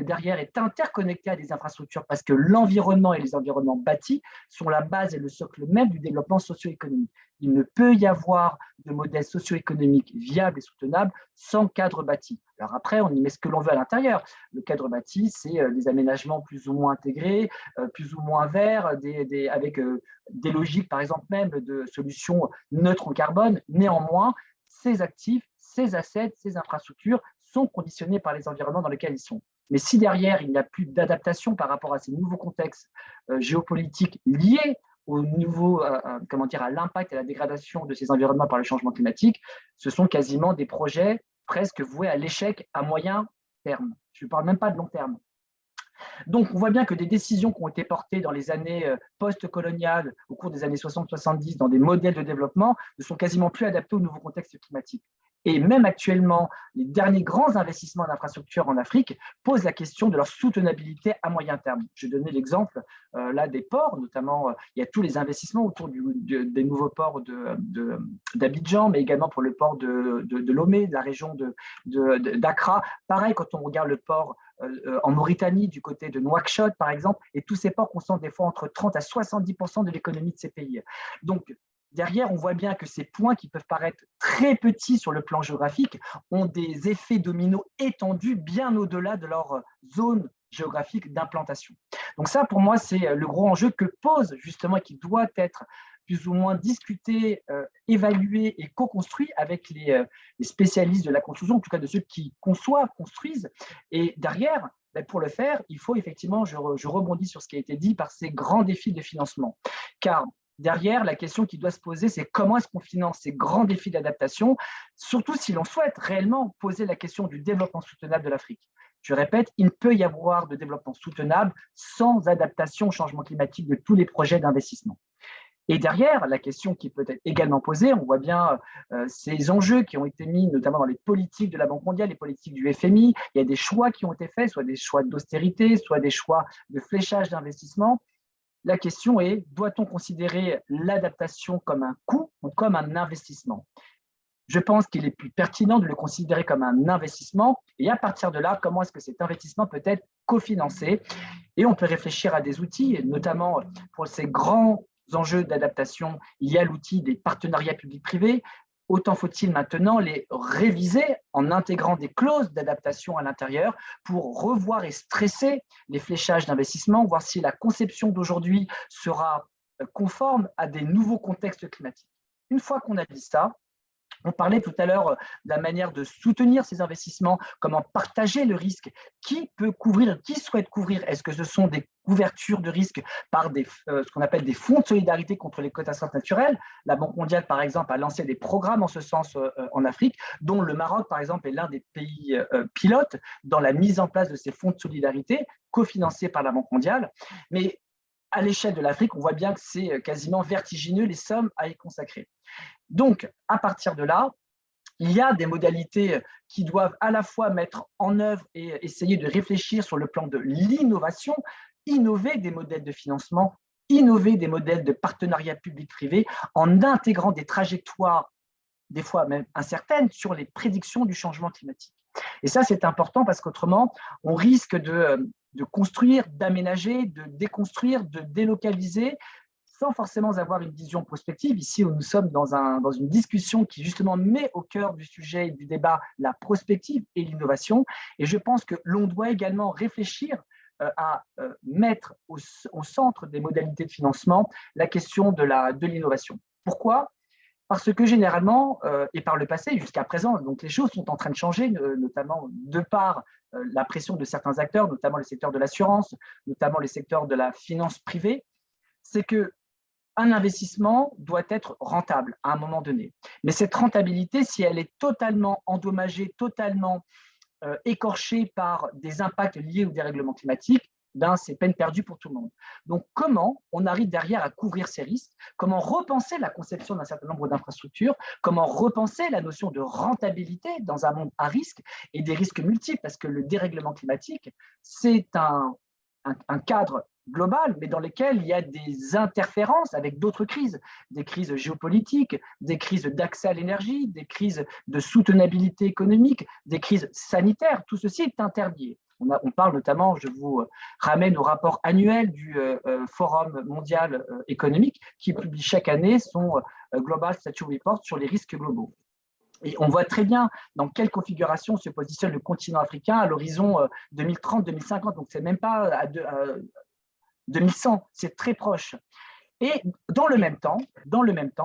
derrière est interconnecté à des infrastructures parce que l'environnement et les environnements bâtis sont la base et le socle même du développement socio-économique. Il ne peut y avoir de modèle socio-économique viable et soutenable sans cadre bâti. Alors après, on y met ce que l'on veut à l'intérieur. Le cadre bâti, c'est des aménagements plus ou moins intégrés, plus ou moins verts, avec des logiques, par exemple, même de solutions neutres en carbone. Néanmoins, ces actifs, ces assets, ces infrastructures sont conditionnés par les environnements dans lesquels ils sont. Mais si derrière, il n'y a plus d'adaptation par rapport à ces nouveaux contextes géopolitiques liés au nouveau, à l'impact et à la dégradation de ces environnements par le changement climatique, ce sont quasiment des projets presque voués à l'échec à moyen terme. Je ne parle même pas de long terme. Donc, on voit bien que des décisions qui ont été portées dans les années post-coloniales, au cours des années 60-70, dans des modèles de développement, ne sont quasiment plus adaptés au nouveau contexte climatique. Et même actuellement, les derniers grands investissements en infrastructure en Afrique posent la question de leur soutenabilité à moyen terme. Je donnais l'exemple là des ports, notamment il y a tous les investissements autour des nouveaux ports d'Abidjan, mais également pour le port de Lomé, de la région d'Accra. Pareil, quand on regarde le port en Mauritanie, du côté de Nouakchott, par exemple, et tous ces ports concentrent des fois entre 30 à 70% de l'économie de ces pays. Donc, derrière, on voit bien que ces points qui peuvent paraître très petits sur le plan géographique ont des effets dominos étendus bien au-delà de leur zone géographique d'implantation. Donc ça, pour moi, c'est le gros enjeu que pose justement et qui doit être plus ou moins discuté, évalué et co-construit avec les spécialistes de la construction, en tout cas de ceux qui conçoivent, construisent. Et derrière, pour le faire, il faut effectivement, je rebondis sur ce qui a été dit, par ces grands défis de financement. Car derrière, la question qui doit se poser, c'est comment est-ce qu'on finance ces grands défis d'adaptation, surtout si l'on souhaite réellement poser la question du développement soutenable de l'Afrique. Je répète, il ne peut y avoir de développement soutenable sans adaptation au changement climatique de tous les projets d'investissement. Et derrière, la question qui peut être également posée, on voit bien ces enjeux qui ont été mis notamment dans les politiques de la Banque mondiale, les politiques du FMI. Il y a des choix qui ont été faits, soit des choix d'austérité, soit des choix de fléchage d'investissement. La question est, doit-on considérer l'adaptation comme un coût ou comme un investissement? je pense qu'il est plus pertinent de le considérer comme un investissement. Et à partir de là, comment est-ce que cet investissement peut être cofinancé? Et on peut réfléchir à des outils, notamment pour ces grands enjeux d'adaptation, il y a l'outil des partenariats publics-privés. Autant faut-il maintenant les réviser en intégrant des clauses d'adaptation à l'intérieur pour revoir et stresser les fléchages d'investissement, voir si la conception d'aujourd'hui sera conforme à des nouveaux contextes climatiques. Une fois qu'on a dit ça, on parlait tout à l'heure de la manière de soutenir ces investissements, comment partager le risque, qui peut couvrir, qui souhaite couvrir. Est-ce que ce sont des couvertures de risque par ce qu'on appelle des fonds de solidarité contre les catastrophes naturelles? La Banque mondiale, par exemple, a lancé des programmes en ce sens en Afrique, dont le Maroc, par exemple, est l'un des pays pilotes dans la mise en place de ces fonds de solidarité cofinancés par la Banque mondiale. Mais à l'échelle de l'Afrique, on voit bien que c'est quasiment vertigineux les sommes à y consacrer. Donc, à partir de là, il y a des modalités qui doivent à la fois mettre en œuvre et essayer de réfléchir sur le plan de l'innovation, innover des modèles de financement, innover des modèles de partenariat public-privé en intégrant des trajectoires, des fois même incertaines, sur les prédictions du changement climatique. Et ça, c'est important parce qu'autrement, on risque de construire, d'aménager, de déconstruire, de délocaliser, sans forcément avoir une vision prospective. Ici, où nous sommes dans une discussion qui justement met au cœur du sujet et du débat la prospective et l'innovation. Et je pense que l'on doit également réfléchir à mettre au centre des modalités de financement la question de l'innovation. Pourquoi ? Parce que généralement, et par le passé jusqu'à présent, donc les choses sont en train de changer, notamment de par la pression de certains acteurs, notamment le secteur de l'assurance, notamment les secteurs de la finance privée, c'est que un investissement doit être rentable à un moment donné. Mais cette rentabilité, si elle est totalement endommagée, totalement écorchée par des impacts liés au dérèglement climatique, ben, c'est peine perdue pour tout le monde. Donc, comment on arrive derrière à couvrir ces risques? Comment repenser la conception d'un certain nombre d'infrastructures? Comment repenser la notion de rentabilité dans un monde à risque et des risques multiples? Parce que le dérèglement climatique, c'est un cadre global, mais dans lesquels il y a des interférences avec d'autres crises, des crises géopolitiques, des crises d'accès à l'énergie, des crises de soutenabilité économique, des crises sanitaires. Tout ceci est interlié. On parle notamment, je vous ramène au rapport annuel du Forum mondial économique qui publie chaque année son Global Status Report sur les risques globaux. Et on voit très bien dans quelle configuration se positionne le continent africain à l'horizon 2030-2050. Donc, ce n'est même pas à 2100, c'est très proche. Et dans le même temps,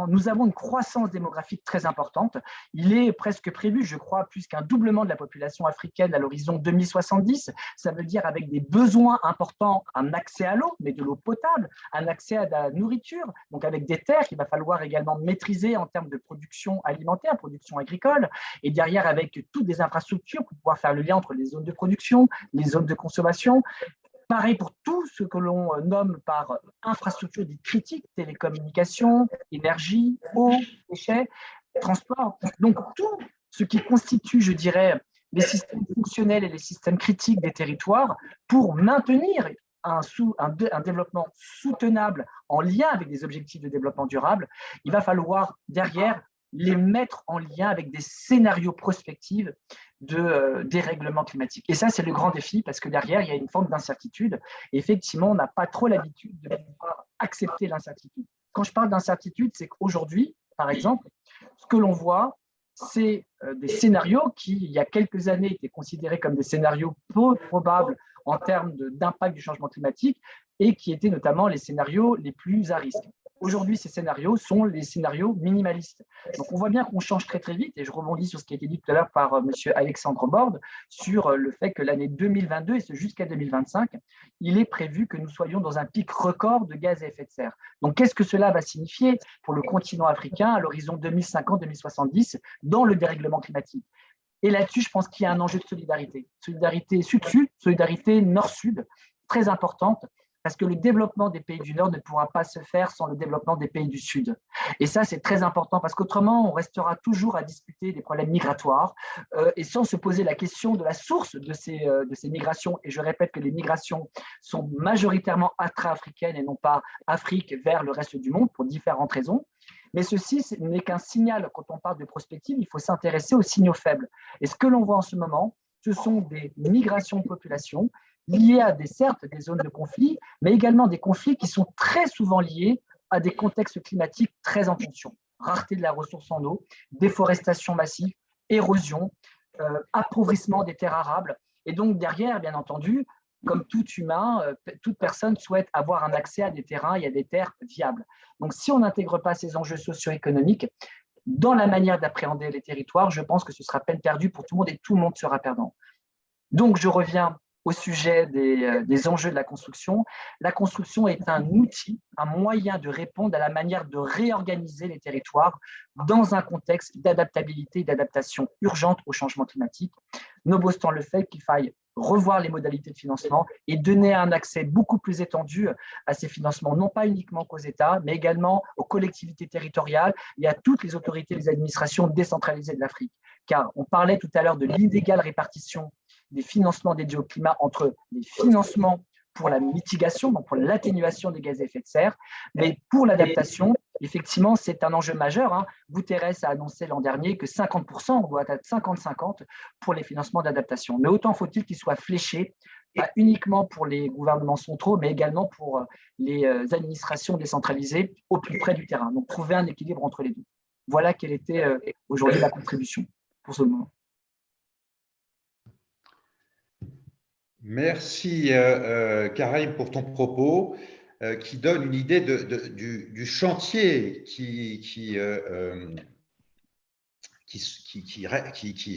nous avons une croissance démographique très importante. Il est presque prévu, je crois, plus qu'un doublement de la population africaine à l'horizon 2070. Ça veut dire avec des besoins importants, un accès à l'eau, mais de l'eau potable, un accès à la nourriture, donc avec des terres qu'il va falloir également maîtriser en termes de production alimentaire, production agricole, et derrière avec toutes des infrastructures pour pouvoir faire le lien entre les zones de production, les zones de consommation. Pareil pour tout ce que l'on nomme par infrastructures dites critiques, télécommunications, énergie, eau, déchets, transport. Donc, tout ce qui constitue, je dirais, les systèmes fonctionnels et les systèmes critiques des territoires pour maintenir un développement soutenable en lien avec des objectifs de développement durable, il va falloir derrière les mettre en lien avec des scénarios prospectifs de dérèglement climatique. Et ça, c'est le grand défi parce que derrière, il y a une forme d'incertitude. Et effectivement, on n'a pas trop l'habitude de pouvoir accepter l'incertitude. Quand je parle d'incertitude, c'est qu'aujourd'hui, par exemple, ce que l'on voit, c'est des scénarios qui, il y a quelques années, étaient considérés comme des scénarios peu probables en termes d'impact du changement climatique et qui étaient notamment les scénarios les plus à risque. Aujourd'hui, ces scénarios sont les scénarios minimalistes. Donc, on voit bien qu'on change très, très vite, et je rebondis sur ce qui a été dit tout à l'heure par M. Alexandre Borde, sur le fait que l'année 2022 et jusqu'à 2025, il est prévu que nous soyons dans un pic record de gaz à effet de serre. Donc, qu'est-ce que cela va signifier pour le continent africain à l'horizon 2050-2070 dans le dérèglement climatique? Et là-dessus, je pense qu'il y a un enjeu de solidarité. Solidarité sud-sud, solidarité nord-sud, très importante, parce que le développement des pays du Nord ne pourra pas se faire sans le développement des pays du Sud. Et ça, c'est très important, parce qu'autrement, on restera toujours à discuter des problèmes migratoires et sans se poser la question de la source de ces migrations. Et je répète que les migrations sont majoritairement intra-africaines et non pas Afrique vers le reste du monde, pour différentes raisons. Mais ceci n'est qu'un signal. Quand on parle de prospective, il faut s'intéresser aux signaux faibles. Et ce que l'on voit en ce moment, ce sont des migrations de population liées à certes des zones de conflit, mais également des conflits qui sont très souvent liés à des contextes climatiques très en tension. Rareté de la ressource en eau, déforestation massive, érosion, appauvrissement des terres arables. Et donc derrière, bien entendu, comme tout humain, toute personne souhaite avoir un accès à des terrains et à des terres viables. Donc si on n'intègre pas ces enjeux socio-économiques dans la manière d'appréhender les territoires, je pense que ce sera peine perdue pour tout le monde et tout le monde sera perdant. Donc je reviens au sujet des enjeux de la construction. La construction est un outil, un moyen de répondre à la manière de réorganiser les territoires dans un contexte d'adaptabilité et d'adaptation urgente au changement climatique, nonobstant le fait qu'il faille revoir les modalités de financement et donner un accès beaucoup plus étendu à ces financements, non pas uniquement qu'aux États, mais également aux collectivités territoriales et à toutes les autorités et les administrations décentralisées de l'Afrique. Car on parlait tout à l'heure de l'inégale répartition des financements dédiés au climat entre les financements pour la mitigation, donc pour l'atténuation des gaz à effet de serre, mais pour l'adaptation, effectivement, c'est un enjeu majeur. Guterres a annoncé l'an dernier que 50%, on doit être 50-50 pour les financements d'adaptation. Mais autant faut-il qu'ils soient fléchés, pas uniquement pour les gouvernements centraux, mais également pour les administrations décentralisées au plus près du terrain. Donc, trouver un équilibre entre les deux. Voilà quelle était aujourd'hui la contribution pour ce moment. Merci, Karim, pour ton propos qui donne une idée du chantier qui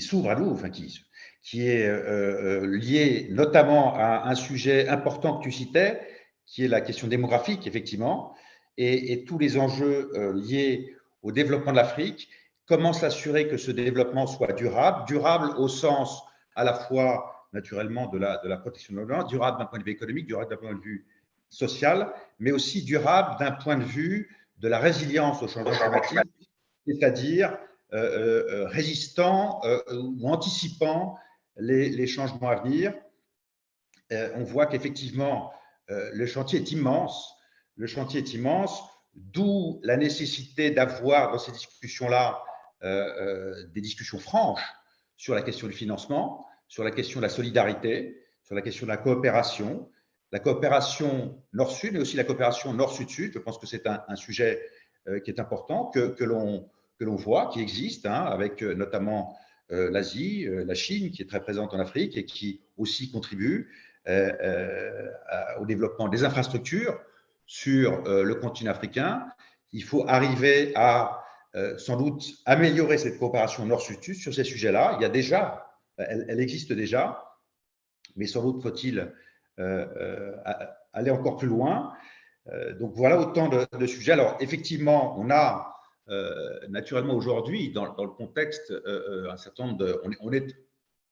s'ouvre à nous, enfin, qui est lié notamment à un sujet important que tu citais, qui est la question démographique, effectivement, et tous les enjeux liés au développement de l'Afrique. Comment s'assurer que ce développement soit durable au sens à la fois naturellement de la protection de l'environnement, durable d'un point de vue économique, durable d'un point de vue social, mais aussi durable d'un point de vue de la résilience au changement climatique, c'est-à-dire résistant ou anticipant les changements à venir. On voit qu'effectivement, le chantier est immense. Le chantier est immense, d'où la nécessité d'avoir dans ces discussions-là des discussions franches sur la question du financement, sur la question de la solidarité, sur la question de la coopération nord-sud, mais aussi la coopération nord-sud-sud. Je pense que c'est un sujet qui est important, que l'on voit, qui existe, avec notamment l'Asie, la Chine, qui est très présente en Afrique et qui aussi contribue au développement des infrastructures sur le continent africain. Il faut arriver à sans doute améliorer cette coopération nord-sud sur ces sujets-là. Il y a déjà elle existe déjà, mais sans doute faut-il aller encore plus loin. Donc voilà autant de sujets. Alors effectivement, on a naturellement aujourd'hui, dans le contexte, un certain nombre de… On est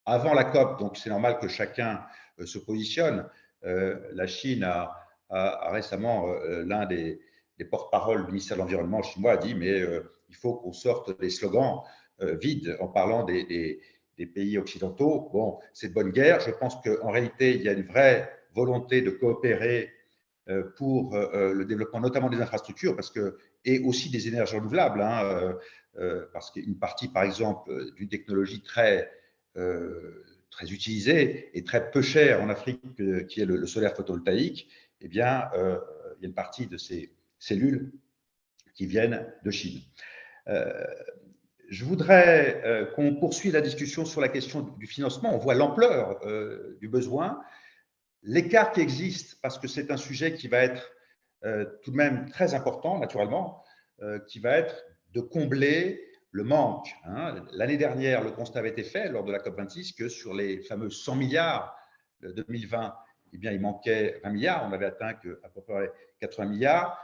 avant la COP, donc c'est normal que chacun se positionne. La Chine a récemment, l'un des porte-parole du ministère de l'Environnement chinois a dit mais il faut qu'on sorte des slogans vides en parlant des pays occidentaux. Bon, c'est de bonne guerre. Je pense qu'en réalité, il y a une vraie volonté de coopérer pour le développement notamment des infrastructures et aussi des énergies renouvelables, parce qu'une partie, par exemple, d'une technologie très utilisée et très peu chère en Afrique, qui est le solaire photovoltaïque, eh bien, il y a une partie de ces cellules qui viennent de Chine. Je voudrais qu'on poursuive la discussion sur la question du financement. On voit l'ampleur du besoin, l'écart qui existe, parce que c'est un sujet qui va être tout de même très important, naturellement, qui va être de combler le manque. L'année dernière, le constat avait été fait lors de la COP26 que sur les fameux 100 milliards de 2020, eh bien, il manquait 20 milliards. On avait atteint à peu près 80 milliards.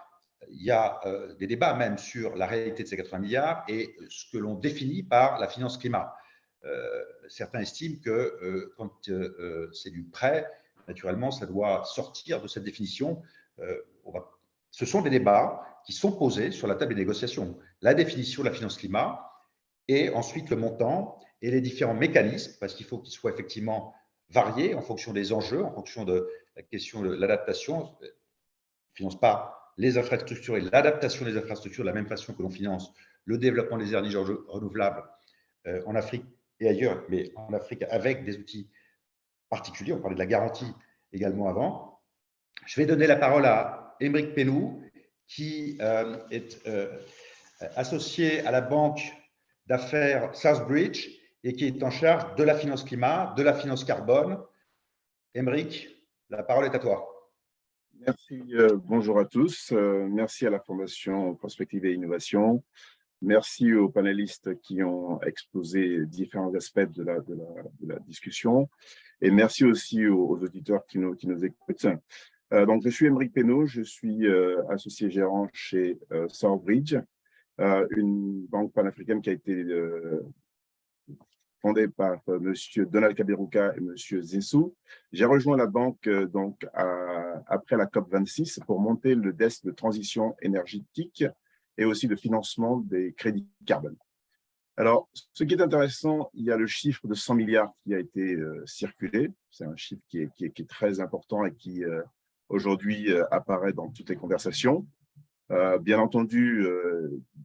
Il y a des débats même sur la réalité de ces 80 milliards et ce que l'on définit par la finance climat. Certains estiment que quand c'est du prêt, naturellement, ça doit sortir de cette définition. Ce sont des débats qui sont posés sur la table des négociations. La définition de la finance climat et ensuite le montant et les différents mécanismes, parce qu'il faut qu'ils soient effectivement variés en fonction des enjeux, en fonction de la question de l'adaptation. On ne finance pas les infrastructures et l'adaptation des infrastructures de la même façon que l'on finance le développement des énergies renouvelables en Afrique et ailleurs, mais en Afrique avec des outils particuliers. On parlait de la garantie également avant. Je vais donner la parole à Émeric Pénou, qui est associé à la banque d'affaires Southbridge et qui est en charge de la finance climat, de la finance carbone. Émeric, la parole est à toi. Merci, bonjour à tous. Merci à la Fondation Prospective et Innovation. Merci aux panélistes qui ont exposé différents aspects de la discussion. Et merci aussi aux auditeurs qui nous écoutent. Donc, je suis Émeric Pénou, je suis associé gérant chez Southbridge, une banque panafricaine qui a été fondée par M. Donald Kaberuka et M. Zissou. J'ai rejoint la banque donc après la COP26 pour monter le desk de transition énergétique et aussi de financement des crédits carbone. Alors, ce qui est intéressant, il y a le chiffre de 100 milliards qui a été circulé. C'est un chiffre qui est très important et qui aujourd'hui apparaît dans toutes les conversations. Bien entendu,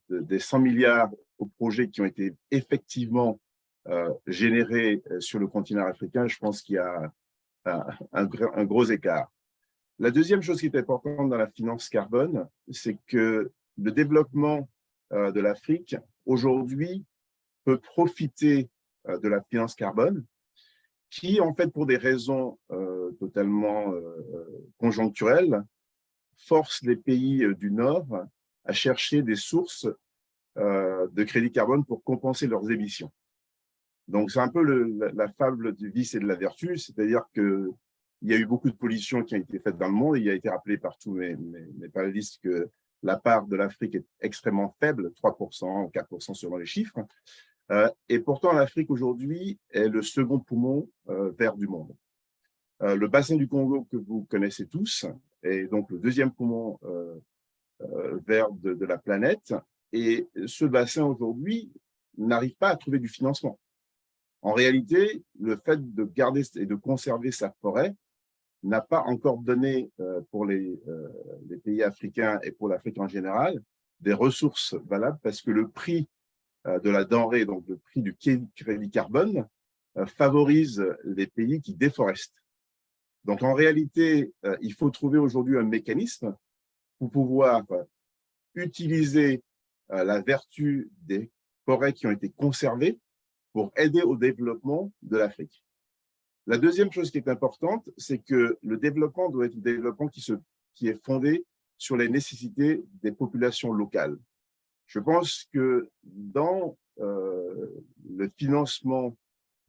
des 100 milliards aux projets qui ont été effectivement générés sur le continent africain, je pense qu'il y a un gros écart. La deuxième chose qui est importante dans la finance carbone, c'est que le développement de l'Afrique, aujourd'hui, peut profiter de la finance carbone, qui, en fait, pour des raisons totalement conjoncturelles, force les pays du Nord à chercher des sources de crédit carbone pour compenser leurs émissions. Donc, c'est un peu la fable du vice et de la vertu, c'est-à-dire qu'il y a eu beaucoup de pollution qui a été faite dans le monde. Il a été rappelé par tous mes panélistes que la part de l'Afrique est extrêmement faible, 3% ou 4% selon les chiffres. Et pourtant, l'Afrique aujourd'hui est le second poumon vert du monde. Le bassin du Congo que vous connaissez tous est donc le deuxième poumon vert de la planète. Et ce bassin aujourd'hui n'arrive pas à trouver du financement. En réalité, le fait de garder et de conserver sa forêt n'a pas encore donné pour les pays africains et pour l'Afrique en général des ressources valables parce que le prix de la denrée, donc le prix du crédit carbone, favorise les pays qui déforestent. Donc en réalité, il faut trouver aujourd'hui un mécanisme pour pouvoir utiliser la vertu des forêts qui ont été conservées pour aider au développement de l'Afrique. La deuxième chose qui est importante, c'est que le développement doit être un développement qui est fondé sur les nécessités des populations locales. Je pense que dans le financement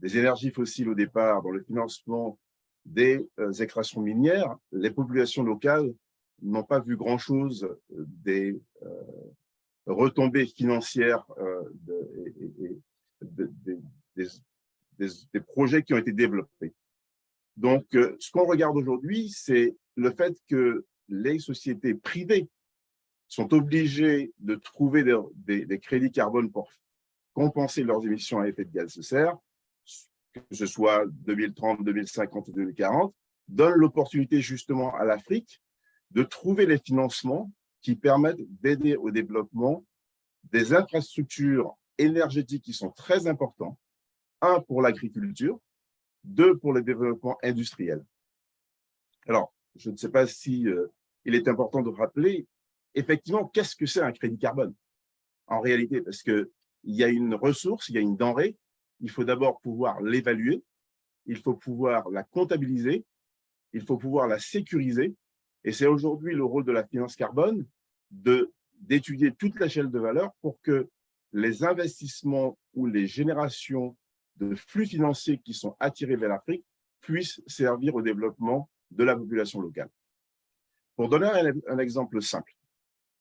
des énergies fossiles au départ, dans le financement des extractions minières, les populations locales n'ont pas vu grand-chose des retombées financières des projets qui ont été développés. Donc, ce qu'on regarde aujourd'hui, c'est le fait que les sociétés privées sont obligées de trouver des crédits carbone pour compenser leurs émissions à effet de gaz de serre, que ce soit 2030, 2050 ou 2040, donne l'opportunité justement à l'Afrique de trouver les financements qui permettent d'aider au développement des infrastructures énergétiques qui sont très importantes, un pour l'agriculture, deux pour le développement industriel. Alors, je ne sais pas si il est important de rappeler, effectivement, qu'est-ce que c'est un crédit carbone en réalité, parce qu'il y a une ressource, il y a une denrée, il faut d'abord pouvoir l'évaluer, il faut pouvoir la comptabiliser, il faut pouvoir la sécuriser, et c'est aujourd'hui le rôle de la finance carbone d'étudier toute la chaîne de valeur pour que les investissements ou les générations de flux financiers qui sont attirés vers l'Afrique puissent servir au développement de la population locale. Pour donner un exemple simple,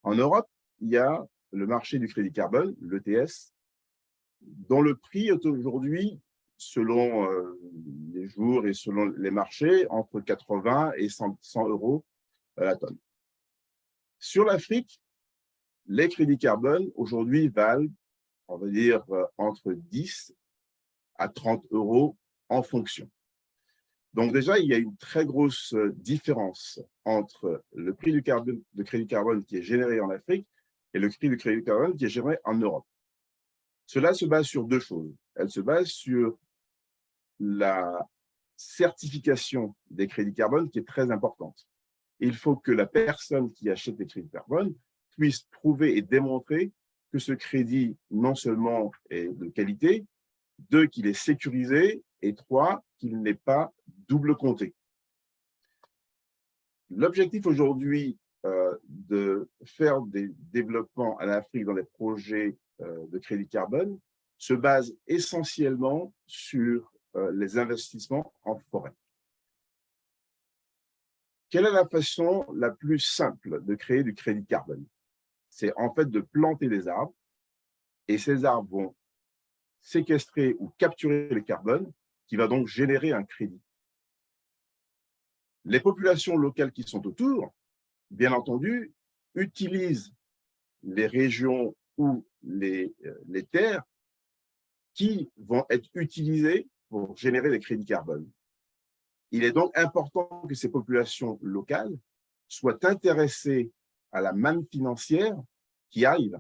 en Europe, il y a le marché du crédit carbone, l'ETS, dont le prix est aujourd'hui, selon les jours et selon les marchés, entre 80 et 100 euros à la tonne. Sur l'Afrique, les crédits carbone aujourd'hui valent, on va dire, entre 10 à 30 euros en fonction. Donc déjà, il y a une très grosse différence entre le prix du crédit carbone qui est généré en Afrique et le prix du crédit carbone qui est généré en Europe. Cela se base sur deux choses. Elle se base sur la certification des crédits carbone qui est très importante. Il faut que la personne qui achète des crédits carbone puisse prouver et démontrer que ce crédit non seulement est de qualité, deux, qu'il est sécurisé, et trois, qu'il n'est pas double compté. L'objectif aujourd'hui de faire des développements en Afrique dans des projets de crédit carbone se base essentiellement sur les investissements en forêt. Quelle est la façon la plus simple de créer du crédit carbone? C'est en fait de planter des arbres, et ces arbres vont séquestrer ou capturer le carbone qui va donc générer un crédit. Les populations locales qui sont autour, bien entendu, utilisent les régions ou les terres qui vont être utilisées pour générer des crédits carbone. Il est donc important que ces populations locales soient intéressées à la manne financière qui arrive.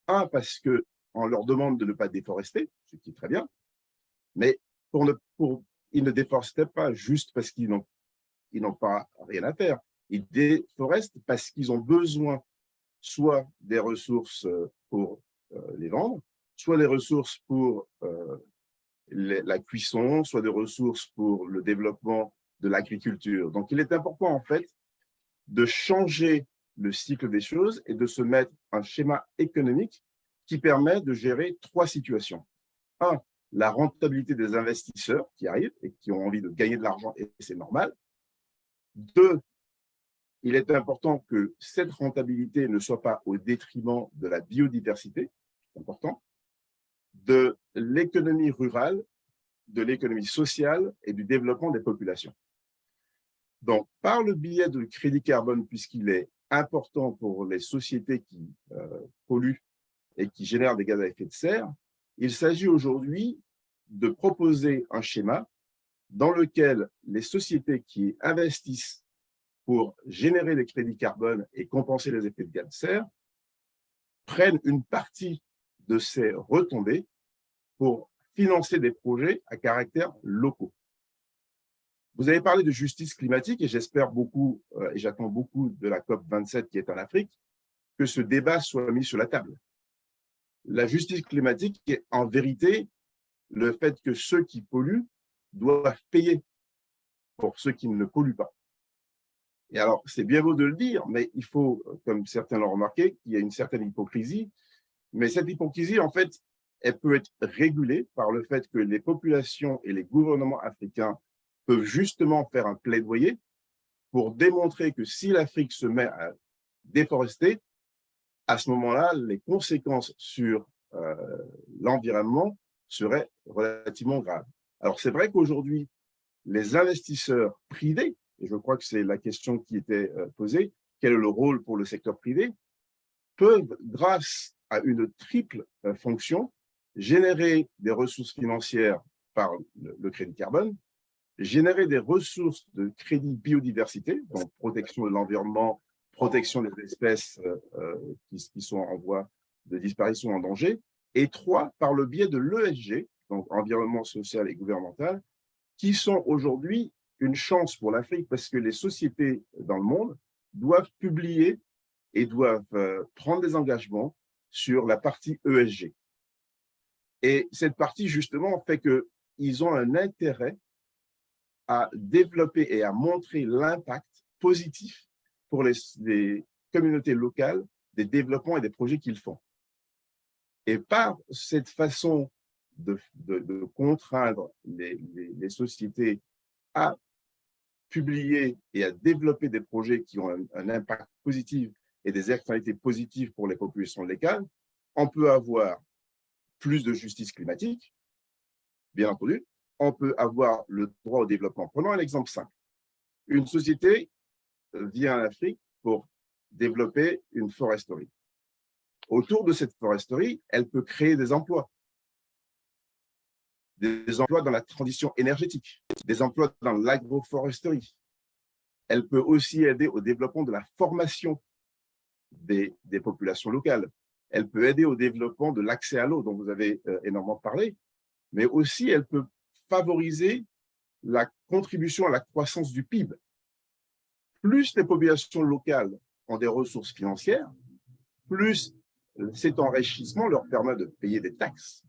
Un, parce qu'on leur demande de ne pas déforester, ce qui est très bien, mais ils ne déforestaient pas juste parce qu'ils n'ont pas rien à faire. Ils déforestent parce qu'ils ont besoin soit des ressources pour les vendre, soit des ressources pour la cuisson, soit des ressources pour le développement de l'agriculture. Donc, il est important, en fait, de changer le cycle des choses et de se mettre un schéma économique qui permet de gérer trois situations. Un, la rentabilité des investisseurs qui arrivent et qui ont envie de gagner de l'argent, et c'est normal. Deux, il est important que cette rentabilité ne soit pas au détriment de la biodiversité, c'est important, de l'économie rurale, de l'économie sociale et du développement des populations. Donc, par le biais du crédit carbone, puisqu'il est important pour les sociétés qui polluent et qui génèrent des gaz à effet de serre, il s'agit aujourd'hui de proposer un schéma dans lequel les sociétés qui investissent pour générer des crédits carbone et compenser les effets de gaz de serre prennent une partie de ces retombées pour financer des projets à caractère locaux. Vous avez parlé de justice climatique et j'espère beaucoup, et j'attends beaucoup de la COP27 qui est en Afrique, que ce débat soit mis sur la table. La justice climatique est en vérité le fait que ceux qui polluent doivent payer pour ceux qui ne polluent pas. Et alors, c'est bien beau de le dire, mais il faut, comme certains l'ont remarqué, qu'il y a une certaine hypocrisie. Mais cette hypocrisie, en fait, elle peut être régulée par le fait que les populations et les gouvernements africains peuvent justement faire un plaidoyer pour démontrer que si l'Afrique se met à déforester, à ce moment-là, les conséquences sur l'environnement seraient relativement graves. Alors, c'est vrai qu'aujourd'hui, les investisseurs privés, et je crois que c'est la question qui était posée, quel est le rôle pour le secteur privé, peuvent, grâce à une triple fonction, générer des ressources financières par le crédit carbone, générer des ressources de crédit biodiversité, donc protection de l'environnement, protection des espèces qui sont en voie de disparition en danger, et trois, par le biais de l'ESG, donc environnement social et gouvernemental, qui sont aujourd'hui une chance pour l'Afrique parce que les sociétés dans le monde doivent publier et doivent prendre des engagements sur la partie ESG. Et cette partie, justement, fait qu'ils ont un intérêt à développer et à montrer l'impact positif pour les communautés locales des développements et des projets qu'ils font. Et par cette façon de contraindre les sociétés à publier et à développer des projets qui ont un impact positif et des externalités positives pour les populations locales, on peut avoir plus de justice climatique, bien entendu, on peut avoir le droit au développement. Prenons un exemple simple. Une société vient en Afrique pour développer une foresterie. Autour de cette foresterie, elle peut créer des emplois. des emplois dans la transition énergétique, des emplois dans l'agroforesterie. Elle peut aussi aider au développement de la formation des populations locales. Elle peut aider au développement de l'accès à l'eau, dont vous avez énormément parlé, mais aussi elle peut favoriser la contribution à la croissance du PIB. Plus les populations locales ont des ressources financières, plus cet enrichissement leur permet de payer des taxes,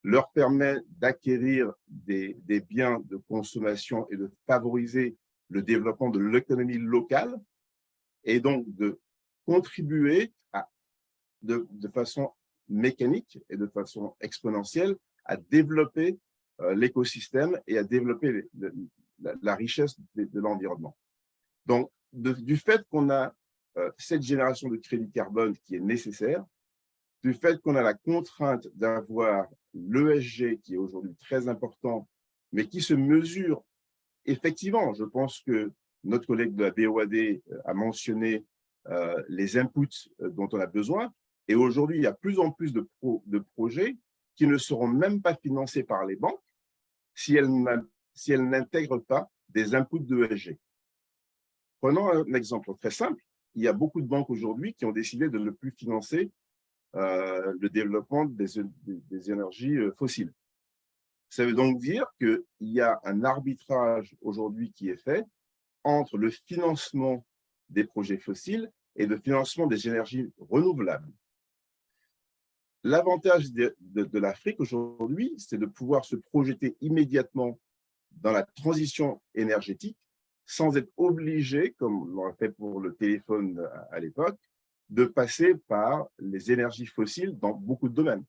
leur permet d'acquérir des biens de consommation et de favoriser le développement de l'économie locale et donc de contribuer de façon mécanique et de façon exponentielle à développer l'écosystème et à développer la richesse de l'environnement. Donc, du fait qu'on a cette génération de crédit carbone qui est nécessaire, du fait qu'on a la contrainte d'avoir l'ESG qui est aujourd'hui très important, mais qui se mesure effectivement, je pense que notre collègue de la BOAD a mentionné les inputs dont on a besoin. Et aujourd'hui, il y a plus en plus de projets qui ne seront même pas financés par les banques si elles n'intègrent pas des inputs de ESG. Prenons un exemple très simple. Il y a beaucoup de banques aujourd'hui qui ont décidé de ne plus financer le développement des énergies fossiles. Ça veut donc dire qu'il y a un arbitrage aujourd'hui qui est fait entre le financement des projets fossiles et le financement des énergies renouvelables. L'avantage de l'Afrique aujourd'hui, c'est de pouvoir se projeter immédiatement dans la transition énergétique sans être obligé, comme on l'a fait pour le téléphone à l'époque, de passer par les énergies fossiles dans beaucoup de domaines.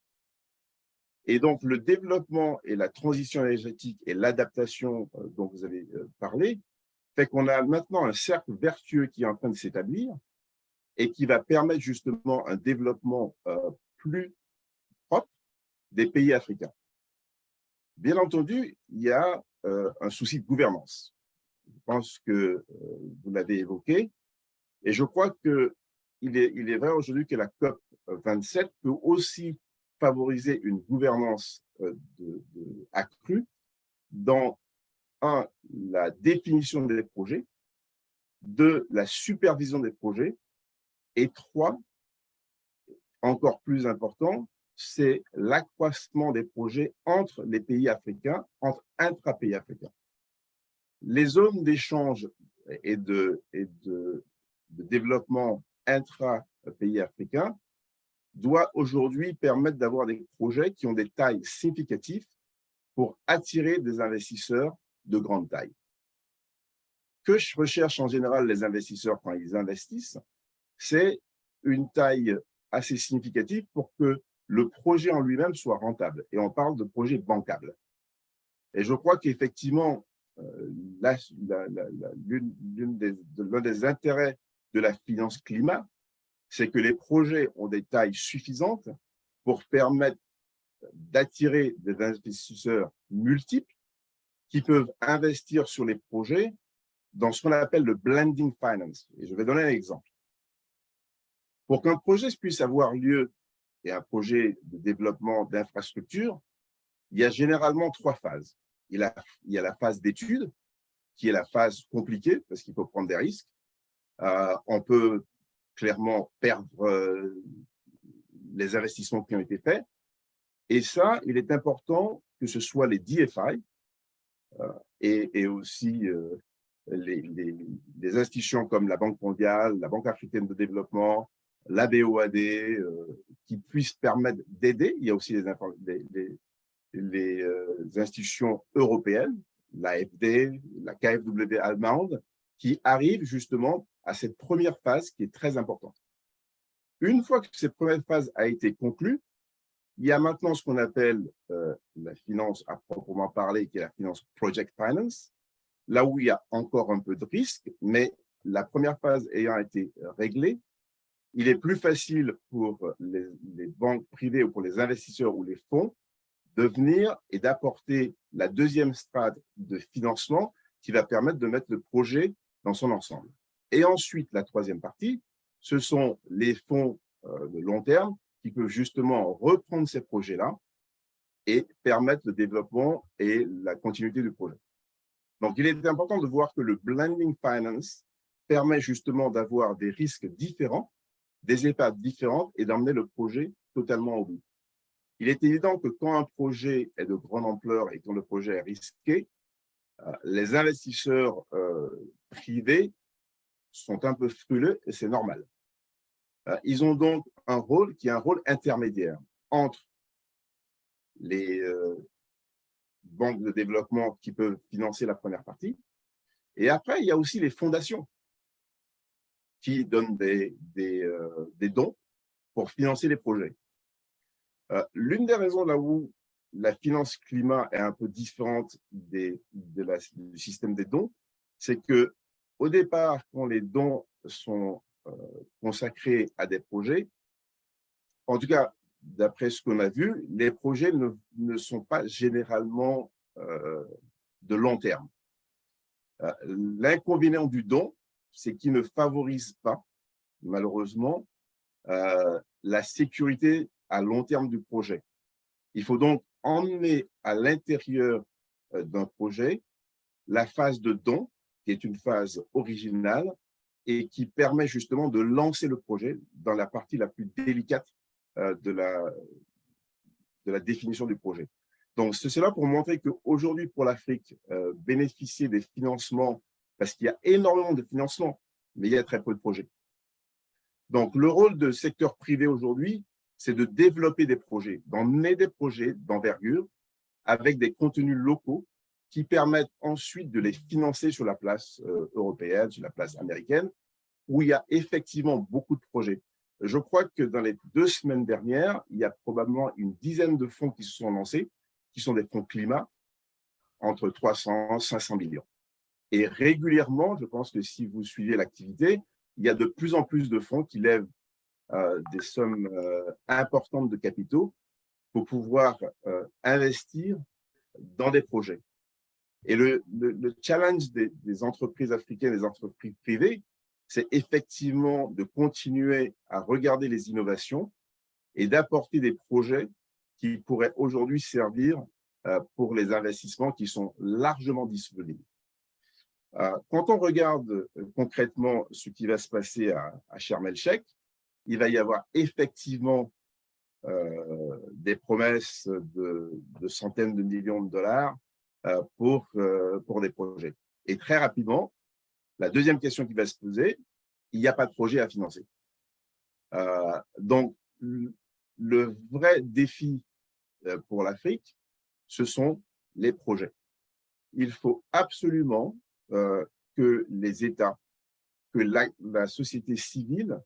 Et donc, le développement et la transition énergétique et l'adaptation dont vous avez parlé fait qu'on a maintenant un cercle vertueux qui est en train de s'établir et qui va permettre justement un développement plus propre des pays africains. Bien entendu, il y a un souci de gouvernance. Je pense que vous l'avez évoqué. Et je crois qu'il est vrai aujourd'hui que la COP27 peut aussi favoriser une gouvernance accrue dans, un, la définition des projets, deux, la supervision des projets, et trois, encore plus important, c'est l'accroissement des projets entre les pays africains, entre intra-pays africains. Les zones d'échange et de développement intra-pays africains doit aujourd'hui permettre d'avoir des projets qui ont des tailles significatives pour attirer des investisseurs de grande taille. Que je recherche en général les investisseurs quand ils investissent, c'est une taille assez significative pour que le projet en lui-même soit rentable. Et on parle de projet bancable. Et je crois qu'effectivement, l'un des intérêts de la finance climat, c'est que les projets ont des tailles suffisantes pour permettre d'attirer des investisseurs multiples qui peuvent investir sur les projets dans ce qu'on appelle le blending finance. Et je vais donner un exemple. Pour qu'un projet puisse avoir lieu et un projet de développement d'infrastructure, il y a généralement trois phases. Il y a la phase d'étude, qui est la phase compliquée parce qu'il faut prendre des risques. On peut clairement perdre les investissements qui ont été faits. Et ça, il est important que ce soit les DFI et aussi les institutions comme la Banque mondiale, la Banque africaine de développement, la BOAD, qui puissent permettre d'aider. Il y a aussi les institutions européennes, l'AFD, la KfW allemande, qui arrivent justement à cette première phase qui est très importante. Une fois que cette première phase a été conclue, il y a maintenant ce qu'on appelle la finance à proprement parler, qui est la finance project finance, là où il y a encore un peu de risque, mais la première phase ayant été réglée, il est plus facile pour les banques privées ou pour les investisseurs ou les fonds de venir et d'apporter la deuxième strate de financement qui va permettre de mettre le projet dans son ensemble. Et ensuite, la troisième partie, ce sont les fonds de long terme qui peuvent justement reprendre ces projets-là et permettre le développement et la continuité du projet. Donc, il est important de voir que le blending finance permet justement d'avoir des risques différents, des étapes différentes et d'emmener le projet totalement au bout. Il est évident que quand un projet est de grande ampleur et quand le projet est risqué, les investisseurs privés sont un peu frileux et c'est normal. Ils ont donc un rôle qui est un rôle intermédiaire entre les banques de développement qui peuvent financer la première partie. Et après, il y a aussi les fondations qui donnent des dons pour financer les projets. L'une des raisons là où la finance climat est un peu différente du système des dons, c'est que au départ, quand les dons sont consacrés à des projets, en tout cas, d'après ce qu'on a vu, les projets ne sont pas généralement de long terme. L'inconvénient du don, c'est qu'il ne favorise pas, malheureusement, la sécurité à long terme du projet. Il faut donc emmener à l'intérieur d'un projet la phase de don, qui est une phase originale et qui permet justement de lancer le projet dans la partie la plus délicate de la définition du projet. Donc, c'est cela pour montrer qu'aujourd'hui, pour l'Afrique, bénéficier des financements, parce qu'il y a énormément de financements, mais il y a très peu de projets. Donc, le rôle du secteur privé aujourd'hui, c'est de développer des projets, d'emmener des projets d'envergure avec des contenus locaux qui permettent ensuite de les financer sur la place européenne, sur la place américaine, où il y a effectivement beaucoup de projets. Je crois que dans les 2 semaines dernières, il y a probablement une dizaine de fonds qui se sont lancés, qui sont des fonds climat, entre 300 et 500 millions. Et régulièrement, je pense que si vous suivez l'activité, il y a de plus en plus de fonds qui lèvent des sommes importantes de capitaux pour pouvoir investir dans des projets. Et le challenge des entreprises africaines, des entreprises privées, c'est effectivement de continuer à regarder les innovations et d'apporter des projets qui pourraient aujourd'hui servir pour les investissements qui sont largement disponibles. Quand on regarde concrètement ce qui va se passer à Sharm el-Sheikh, il va y avoir effectivement des promesses de centaines de millions de dollars pour des projets. Et très rapidement, la deuxième question qui va se poser, il n'y a pas de projet à financer. Donc, le vrai défi pour l'Afrique, ce sont les projets. Il faut absolument que les États, que la société civile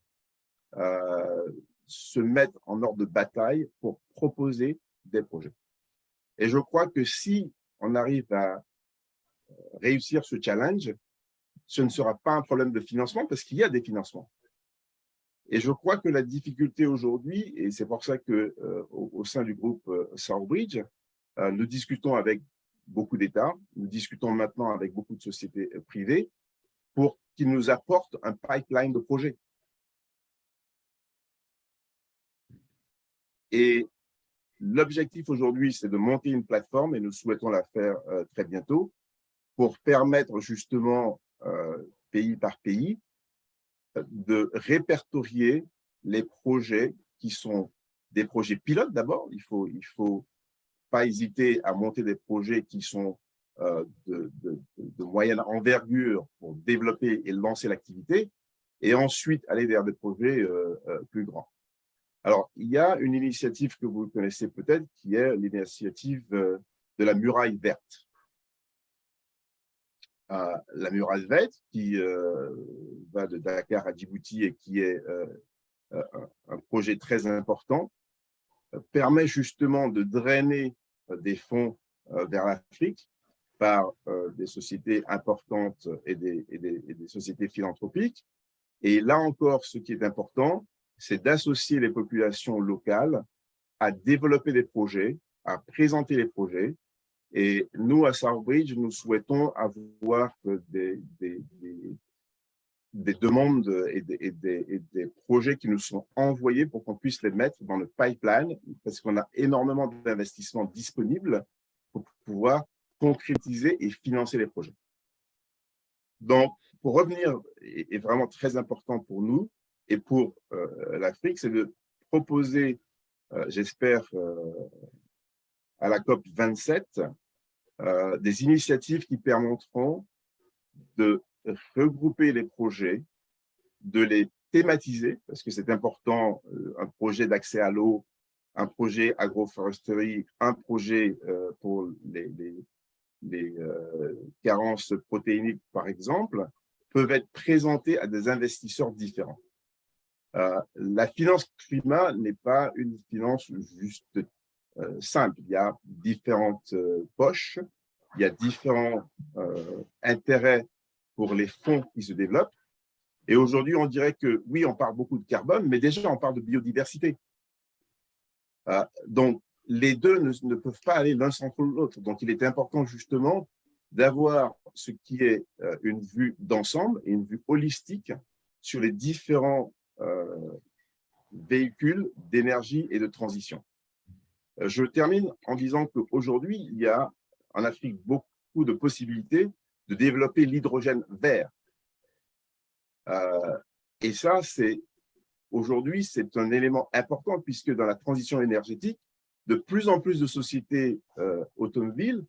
se mettent en ordre de bataille pour proposer des projets. Et je crois que si on arrive à réussir ce challenge, ce ne sera pas un problème de financement parce qu'il y a des financements. Et je crois que la difficulté aujourd'hui, et c'est pour ça qu'au sein du groupe Southbridge, nous discutons avec beaucoup d'États, nous discutons maintenant avec beaucoup de sociétés privées pour qu'ils nous apportent un pipeline de projets. Et l'objectif aujourd'hui, c'est de monter une plateforme, et nous souhaitons la faire très bientôt, pour permettre justement, pays par pays, de répertorier les projets qui sont des projets pilotes d'abord. Il faut pas hésiter à monter des projets qui sont de moyenne envergure pour développer et lancer l'activité, et ensuite aller vers des projets plus grands. Alors, il y a une initiative que vous connaissez peut-être, qui est l'initiative de la muraille verte. La muraille verte, qui va de Dakar à Djibouti et qui est un projet très important, permet justement de drainer des fonds vers l'Afrique par des sociétés importantes et des sociétés philanthropiques. Et là encore, ce qui est important, c'est d'associer les populations locales à développer des projets, à présenter les projets. Et nous, à Southbridge, nous souhaitons avoir des demandes et des projets qui nous sont envoyés pour qu'on puisse les mettre dans le pipeline, parce qu'on a énormément d'investissements disponibles pour pouvoir concrétiser et financer les projets. Donc, pour revenir, est vraiment très important pour nous et pour l'Afrique, c'est de proposer, j'espère, à la COP 27, des initiatives qui permettront de regrouper les projets, de les thématiser, parce que c'est important, un projet d'accès à l'eau, un projet agroforesterie, un projet pour les carences protéiniques, par exemple, peuvent être présentés à des investisseurs différents. La finance climat n'est pas une finance juste simple. Il y a différentes poches, il y a différents intérêts pour les fonds qui se développent. Et aujourd'hui, on dirait que oui, on parle beaucoup de carbone, mais déjà, on parle de biodiversité. Donc, les deux ne peuvent pas aller l'un sans l'autre. Donc, il est important justement d'avoir ce qui est une vue d'ensemble et une vue holistique sur les différents véhicules d'énergie et de transition. Je termine en disant qu'aujourd'hui, il y a en Afrique beaucoup de possibilités de développer l'hydrogène vert. Et ça, aujourd'hui, c'est un élément important puisque dans la transition énergétique, de plus en plus de sociétés automobiles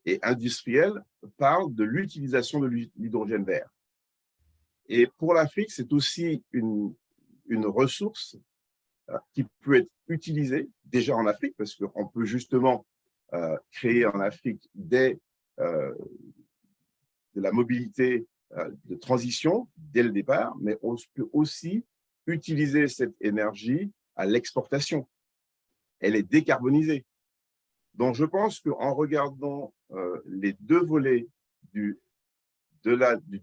et industrielles parlent de l'utilisation de l'hydrogène vert. Et pour l'Afrique, c'est aussi une ressource qui peut être utilisée déjà en Afrique, parce qu'on peut justement créer en Afrique de la mobilité de transition dès le départ, mais on peut aussi utiliser cette énergie à l'exportation. Elle est décarbonisée. Donc, je pense qu'en regardant les deux volets du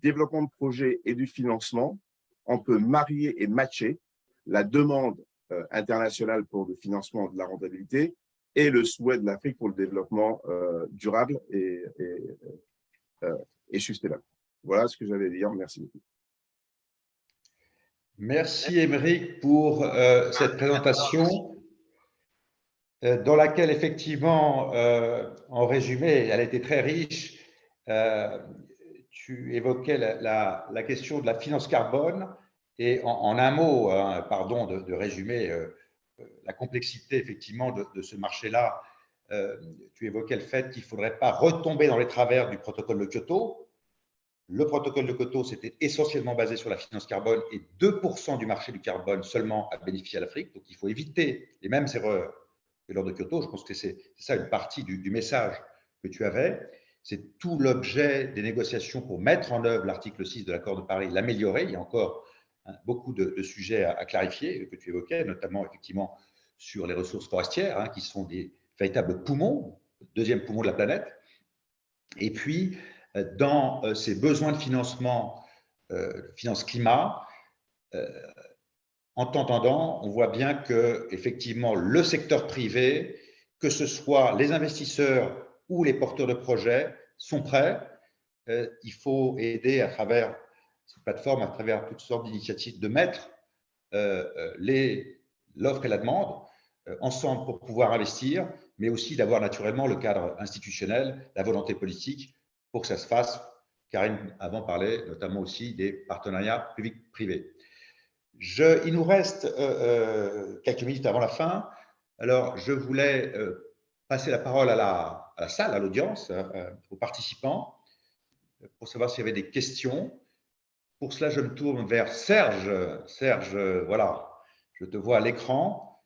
développement de projet et du financement, on peut marier et matcher la demande internationale pour le financement de la rentabilité et le souhait de l'Afrique pour le développement durable et sustainable. Voilà ce que j'avais à dire. Merci beaucoup. Merci, Émeric, pour cette présentation dans laquelle, effectivement, en résumé, elle était très riche. Tu évoquais la question de la finance carbone et en un mot, pardon de résumer la complexité, effectivement, de ce marché-là. Tu évoquais le fait qu'il ne faudrait pas retomber dans les travers du protocole de Kyoto. Le protocole de Kyoto, c'était essentiellement basé sur la finance carbone et 2% du marché du carbone seulement a bénéficié à l'Afrique. Donc, il faut éviter les mêmes erreurs que lors de Kyoto. Je pense que c'est ça une partie du message que tu avais. C'est tout l'objet des négociations pour mettre en œuvre l'article 6 de l'accord de Paris, l'améliorer. Il y a encore beaucoup de sujets à clarifier que tu évoquais, notamment effectivement sur les ressources forestières, qui sont des véritables poumons, le deuxième poumon de la planète. Et puis, dans ces besoins de financement, finance climat, en t'entendant, on voit bien que effectivement le secteur privé, que ce soit les investisseurs ou les porteurs de projets, sont prêts. Il faut aider à travers cette plateforme, à travers toutes sortes d'initiatives, de mettre l'offre et la demande ensemble pour pouvoir investir, mais aussi d'avoir naturellement le cadre institutionnel, la volonté politique pour que ça se fasse. Karine avant parlait notamment aussi des partenariats publics-privés. Il nous reste quelques minutes avant la fin. Alors, je voulais passer la parole à la salle, à l'audience, aux participants, pour savoir s'il y avait des questions. Pour cela, je me tourne vers Serge. Serge, voilà, je te vois à l'écran,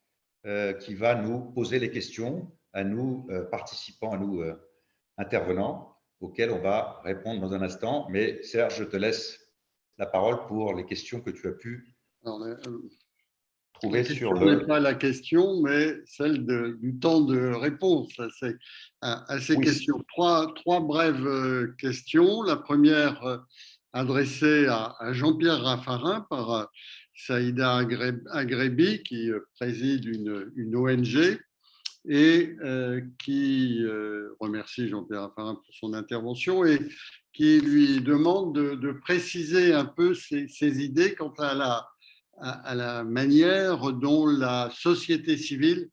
qui va nous poser les questions à nous participants, à nous intervenants, auxquelles on va répondre dans un instant. Mais Serge, je te laisse la parole pour les questions que tu as pu trouver sur le… La question n'est pas la question, mais celle du temps de réponse à ces questions. Trois brèves questions. La première adressée à Jean-Pierre Raffarin par Saïda Agrebi, qui préside une ONG. et qui remercie Jean-Pierre Raffarin pour son intervention et qui lui demande de préciser un peu ses idées quant à la manière dont la société civile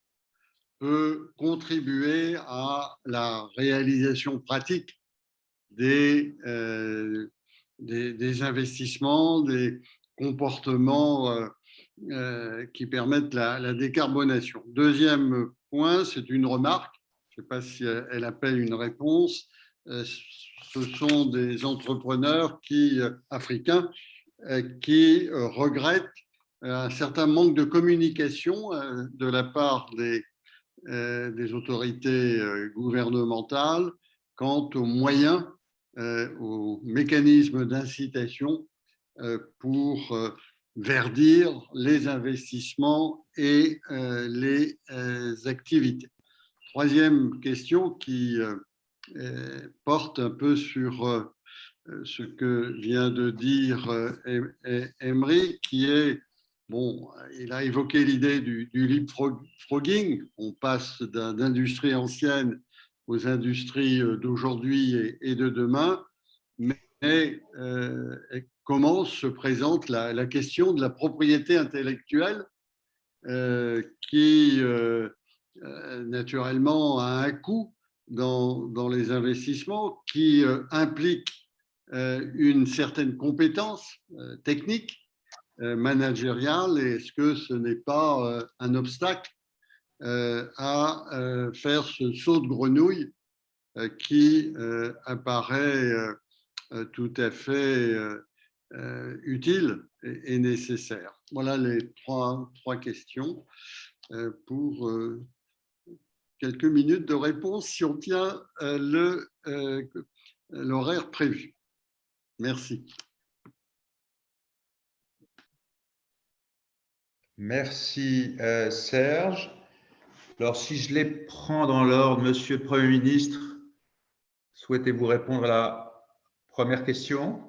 peut contribuer à la réalisation pratique des investissements, des comportements qui permettent la décarbonation. Deuxième point, c'est une remarque, je ne sais pas si elle appelle une réponse, ce sont des entrepreneurs africains qui regrettent un certain manque de communication de la part des autorités gouvernementales quant aux moyens, aux mécanismes d'incitation pour verdir les investissements et les activités. Troisième question qui porte un peu sur ce que vient de dire Emery, qui est, bon, il a évoqué l'idée du leapfrogging. On passe d'industries anciennes aux industries d'aujourd'hui et de demain, mais comment se présente la question de la propriété intellectuelle qui naturellement a un coût dans les investissements, qui implique une certaine compétence technique, managériale, et est-ce que ce n'est pas un obstacle à faire ce saut de grenouille qui apparaît tout à fait utile et nécessaire. Voilà les trois questions pour quelques minutes de réponse si on tient l'horaire prévu. Merci. Merci Serge. Alors, si je les prends dans l'ordre, Monsieur le Premier ministre, souhaitez-vous répondre à la première question?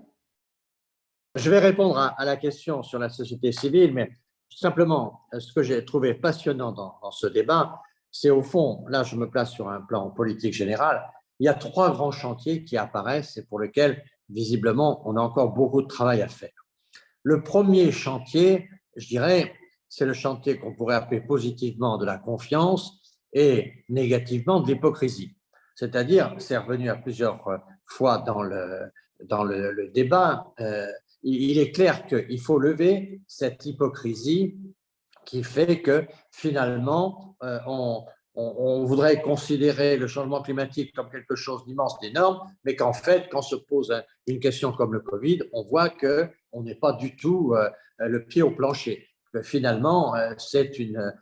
Je vais répondre à la question sur la société civile, mais tout simplement, ce que j'ai trouvé passionnant dans ce débat, c'est au fond, là je me place sur un plan politique général, il y a trois grands chantiers qui apparaissent et pour lesquels, visiblement, on a encore beaucoup de travail à faire. Le premier chantier, je dirais, c'est le chantier qu'on pourrait appeler positivement de la confiance et négativement de l'hypocrisie. C'est-à-dire, c'est revenu à plusieurs fois dans le débat, il est clair qu'il faut lever cette hypocrisie qui fait que finalement, on voudrait considérer le changement climatique comme quelque chose d'immense, d'énorme, mais qu'en fait, quand se pose une question comme le Covid, on voit qu'on n'est pas du tout le pied au plancher. Que finalement, c'est une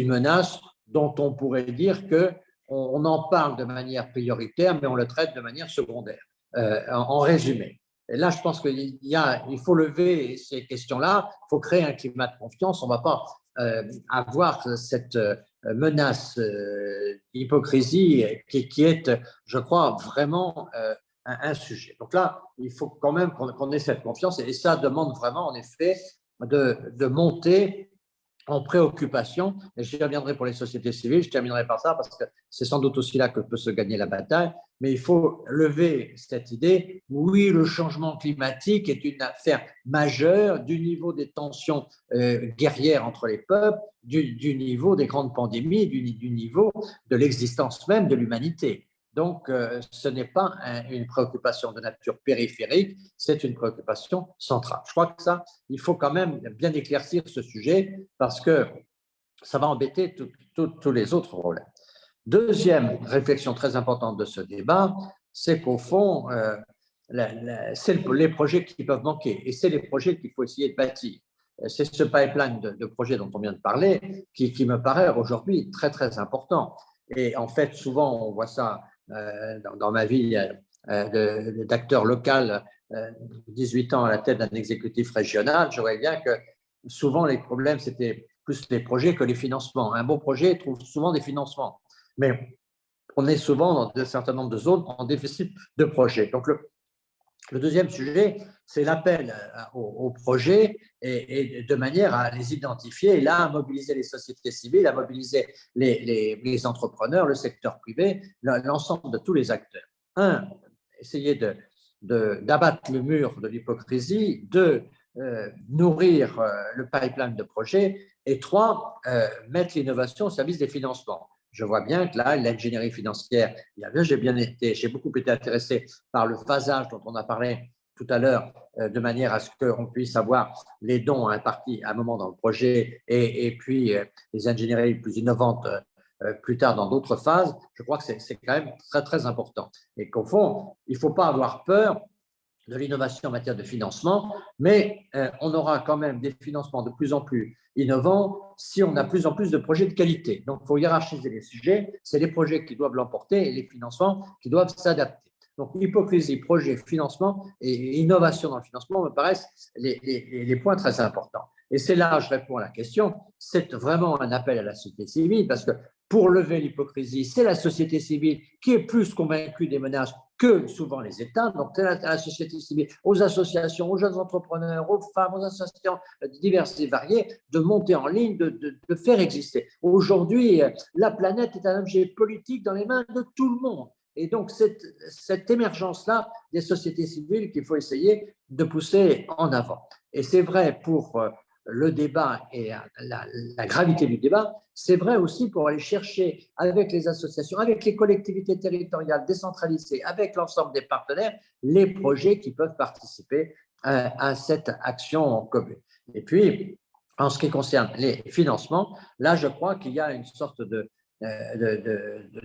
menace dont on pourrait dire qu'on en parle de manière prioritaire, mais on le traite de manière secondaire, en résumé. Et là, je pense qu'il faut lever ces questions-là, il faut créer un climat de confiance. On ne va pas avoir cette menace d'hypocrisie qui est, je crois, vraiment un sujet. Donc là, il faut quand même qu'on ait cette confiance et ça demande vraiment, en effet, de monter en préoccupation, et j'y reviendrai pour les sociétés civiles, je terminerai par ça parce que c'est sans doute aussi là que peut se gagner la bataille, mais il faut lever cette idée, oui, le changement climatique est une affaire majeure du niveau des tensions guerrières entre les peuples, du niveau des grandes pandémies, du niveau de l'existence même de l'humanité. Donc, ce n'est pas une préoccupation de nature périphérique, c'est une préoccupation centrale. Je crois que ça, il faut quand même bien éclaircir ce sujet parce que ça va embêter tous les autres problèmes. Deuxième réflexion très importante de ce débat, c'est qu'au fond, c'est les projets qui peuvent manquer et c'est les projets qu'il faut essayer de bâtir. C'est ce pipeline de projets dont on vient de parler qui me paraît aujourd'hui très, très important. Et en fait, souvent, on voit ça dans ma vie d'acteur local, 18 ans à la tête d'un exécutif régional, je voyais bien que souvent les problèmes, c'était plus les projets que les financements. Un bon projet trouve souvent des financements, mais on est souvent dans un certain nombre de zones en déficit de projets. Donc Le deuxième sujet, c'est l'appel aux projets et de manière à les identifier et là, à mobiliser les sociétés civiles, à mobiliser les entrepreneurs, le secteur privé, l'ensemble de tous les acteurs. Un, essayer d'abattre le mur de l'hypocrisie. Deux, nourrir le pipeline de projets. Et trois, mettre l'innovation au service des financements. Je vois bien que là, l'ingénierie financière, j'ai beaucoup été intéressé par le phasage dont on a parlé tout à l'heure, de manière à ce qu'on puisse avoir les dons impartis à un moment dans le projet et puis les ingénieries plus innovantes plus tard dans d'autres phases. Je crois que c'est quand même très, très important. Et qu'au fond, il ne faut pas avoir peur de l'innovation en matière de financement, mais on aura quand même des financements de plus en plus innovants si on a de plus en plus de projets de qualité. Donc, il faut hiérarchiser les sujets, c'est les projets qui doivent l'emporter et les financements qui doivent s'adapter. Donc, hypocrisie, projet, financement et innovation dans le financement me paraissent les points très importants. Et c'est là, je réponds à la question, c'est vraiment un appel à la société civile parce que pour lever l'hypocrisie, c'est la société civile qui est plus convaincue des menaces que souvent les États. Donc, c'est à la société civile, aux associations, aux jeunes entrepreneurs, aux femmes, aux associations diverses et variées de monter en ligne, de faire exister. Aujourd'hui, la planète est un objet politique dans les mains de tout le monde. Et donc, cette émergence-là des sociétés civiles qu'il faut essayer de pousser en avant. Et c'est vrai pour le débat et la gravité du débat, c'est vrai aussi pour aller chercher avec les associations, avec les collectivités territoriales décentralisées, avec l'ensemble des partenaires, les projets qui peuvent participer à cette action commune. Et puis, en ce qui concerne les financements, là, je crois qu'il y a une sorte de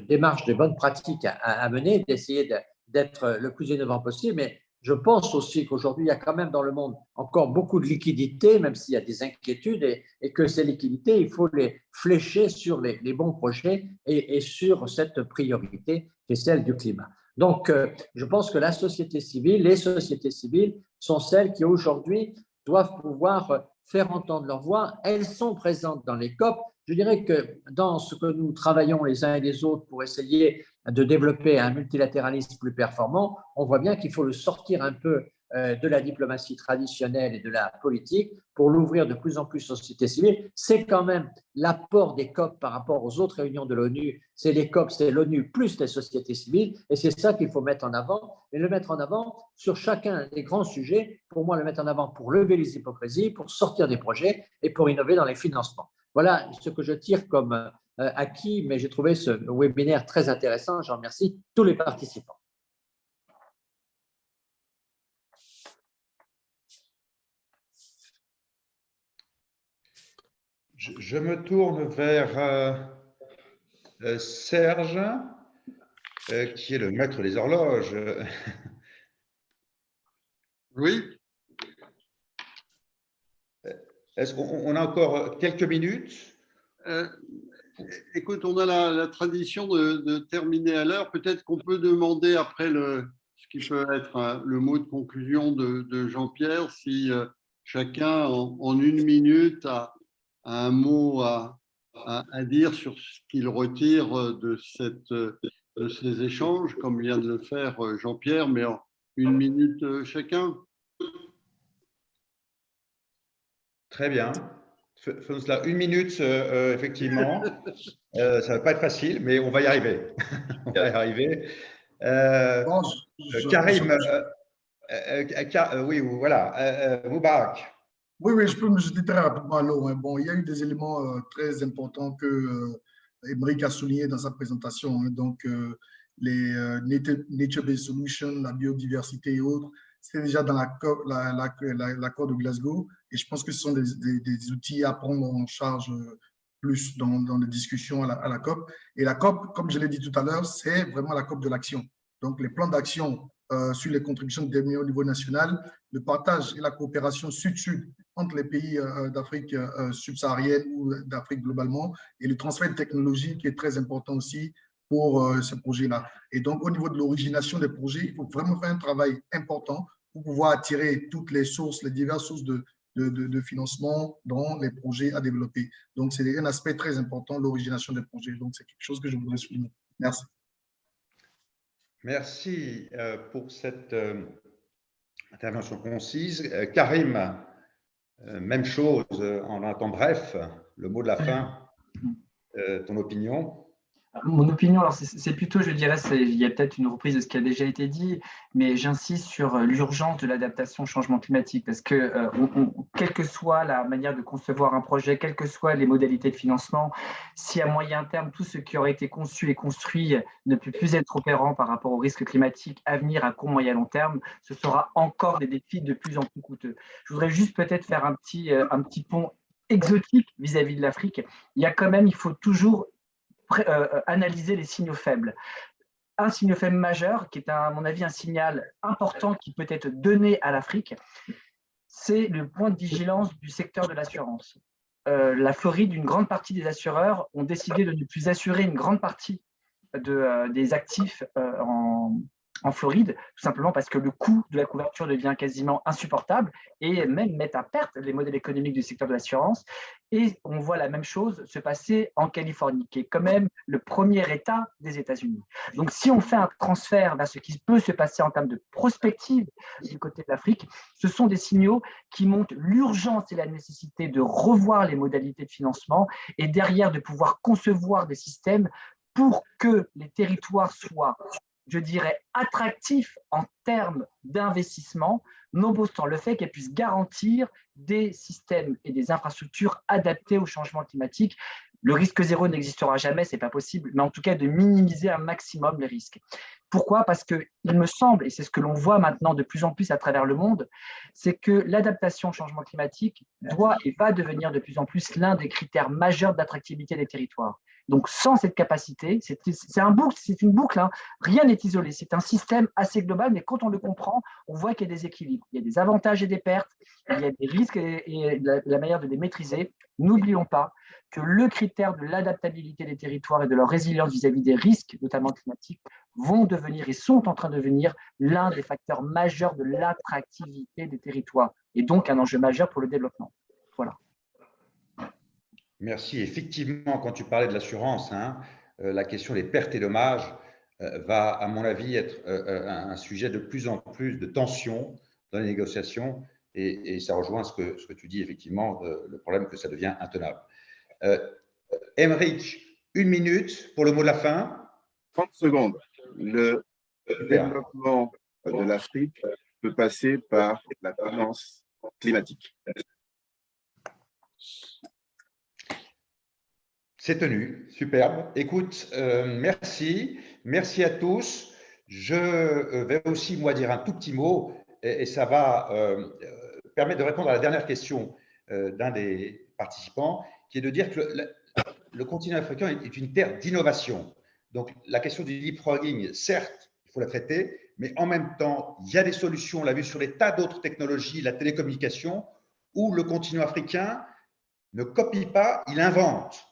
démarche de bonne pratique à mener, d'essayer d'être le plus innovant possible, mais je pense aussi qu'aujourd'hui, il y a quand même dans le monde encore beaucoup de liquidités, même s'il y a des inquiétudes, et que ces liquidités, il faut les flécher sur les bons projets et sur cette priorité qui est celle du climat. Donc, je pense que la société civile, les sociétés civiles sont celles qui aujourd'hui doivent pouvoir faire entendre leur voix. Elles sont présentes dans les COP. Je dirais que dans ce que nous travaillons les uns et les autres pour essayer de développer un multilatéralisme plus performant, on voit bien qu'il faut le sortir un peu de la diplomatie traditionnelle et de la politique pour l'ouvrir de plus en plus aux sociétés civiles. C'est quand même l'apport des COP par rapport aux autres réunions de l'ONU. C'est les COP, c'est l'ONU plus les sociétés civiles, et c'est ça qu'il faut mettre en avant, et le mettre en avant sur chacun des grands sujets. Pour moi, le mettre en avant pour lever les hypocrisies, pour sortir des projets et pour innover dans les financements. Voilà ce que je tire comme acquis, mais j'ai trouvé ce webinaire très intéressant. Je remercie tous les participants. Je me tourne vers Serge, qui est le maître des horloges. Oui. Est-ce qu'on a encore quelques minutes? Écoute, on a la tradition de terminer à l'heure. Peut-être qu'on peut demander après ce qui peut être le mot de conclusion de Jean-Pierre, si chacun en une minute a un mot à dire sur ce qu'il retire de ces échanges, comme vient de le faire Jean-Pierre, mais en une minute chacun. Très bien. Faisons cela. Une minute, effectivement. Ça ne va pas être facile, mais on va y arriver. On va y arriver. Karim, oui, voilà. Moubarak. Oui, je peux me jeter très rapidement à l'eau. Bon, il y a eu des éléments très importants que Émeric a souligné dans sa présentation. Donc, les Nature-Based Solutions, la biodiversité et autres, c'était déjà dans l'accord de Glasgow. Et je pense que ce sont des outils à prendre en charge plus dans les discussions à la COP. Et la COP, comme je l'ai dit tout à l'heure, c'est vraiment la COP de l'action. Donc, les plans d'action sur les contributions déterminées au niveau national, le partage et la coopération sud-sud entre les pays d'Afrique subsaharienne ou d'Afrique globalement, et le transfert de technologie qui est très important aussi pour ce projet-là. Et donc, au niveau de l'origination des projets, il faut vraiment faire un travail important pour pouvoir attirer toutes les sources, les diverses sources de financement dans les projets à développer. Donc, c'est un aspect très important, l'origination des projets. Donc, c'est quelque chose que je voudrais souligner. Merci. Merci pour cette Intervention concise. Karim, même chose, en un temps bref, le mot de la fin, ton opinion. Mon opinion, alors c'est plutôt, je dirais, il y a peut-être une reprise de ce qui a déjà été dit, mais j'insiste sur l'urgence de l'adaptation au changement climatique, parce que quelle que soit la manière de concevoir un projet, quelles que soient les modalités de financement, si à moyen terme, tout ce qui aurait été conçu et construit ne peut plus être opérant par rapport aux risques climatiques à venir à court, moyen, long terme, ce sera encore des défis de plus en plus coûteux. Je voudrais juste peut-être faire un petit pont exotique vis-à-vis de l'Afrique. Il faut toujours analyser les signaux faibles. Un signe faible majeur, qui est à mon avis un signal important qui peut être donné à l'Afrique, c'est le point de vigilance du secteur de l'assurance. La Floride, une grande partie des assureurs ont décidé de ne plus assurer une grande partie des actifs en Floride, tout simplement parce que le coût de la couverture devient quasiment insupportable et même met à perte les modèles économiques du secteur de l'assurance. Et on voit la même chose se passer en Californie, qui est quand même le premier État des États-Unis. Donc, si on fait un transfert vers ce qui peut se passer en termes de prospective du côté de l'Afrique, ce sont des signaux qui montrent l'urgence et la nécessité de revoir les modalités de financement et derrière de pouvoir concevoir des systèmes pour que les territoires soient, je dirais, attractifs en termes d'investissement, nonobstant le fait qu'elles puissent garantir des systèmes et des infrastructures adaptés au changement climatique. Le risque zéro n'existera jamais, ce n'est pas possible, mais en tout cas de minimiser un maximum les risques. Pourquoi? Parce qu'il me semble, et c'est ce que l'on voit maintenant de plus en plus à travers le monde, c'est que l'adaptation au changement climatique doit et va devenir de plus en plus l'un des critères majeurs d'attractivité des territoires. Donc, sans cette capacité, c'est une boucle, hein. Rien n'est isolé. C'est un système assez global, mais quand on le comprend, on voit qu'il y a des équilibres. Il y a des avantages et des pertes, il y a des risques et la manière de les maîtriser. N'oublions pas que le critère de l'adaptabilité des territoires et de leur résilience vis-à-vis des risques, notamment climatiques, vont devenir et sont en train de devenir l'un des facteurs majeurs de l'attractivité des territoires et donc un enjeu majeur pour le développement. Voilà. Merci. Effectivement, quand tu parlais de l'assurance, la question des pertes et dommages va, à mon avis, être un sujet de plus en plus de tension dans les négociations et ça rejoint ce que tu dis, effectivement, le problème que ça devient intenable. Aymeric, 1 minute pour le mot de la fin. 30 secondes. Le développement de l'Afrique peut passer par la finance climatique. C'est tenu, superbe. Écoute, merci. Merci à tous. Je vais aussi, moi, dire un tout petit mot et ça va permettre de répondre à la dernière question d'un des participants, qui est de dire que le continent africain est une terre d'innovation. Donc, la question du leapfrogging, certes, il faut la traiter, mais en même temps, il y a des solutions, on l'a vu sur des tas d'autres technologies, la télécommunication, où le continent africain ne copie pas, il invente.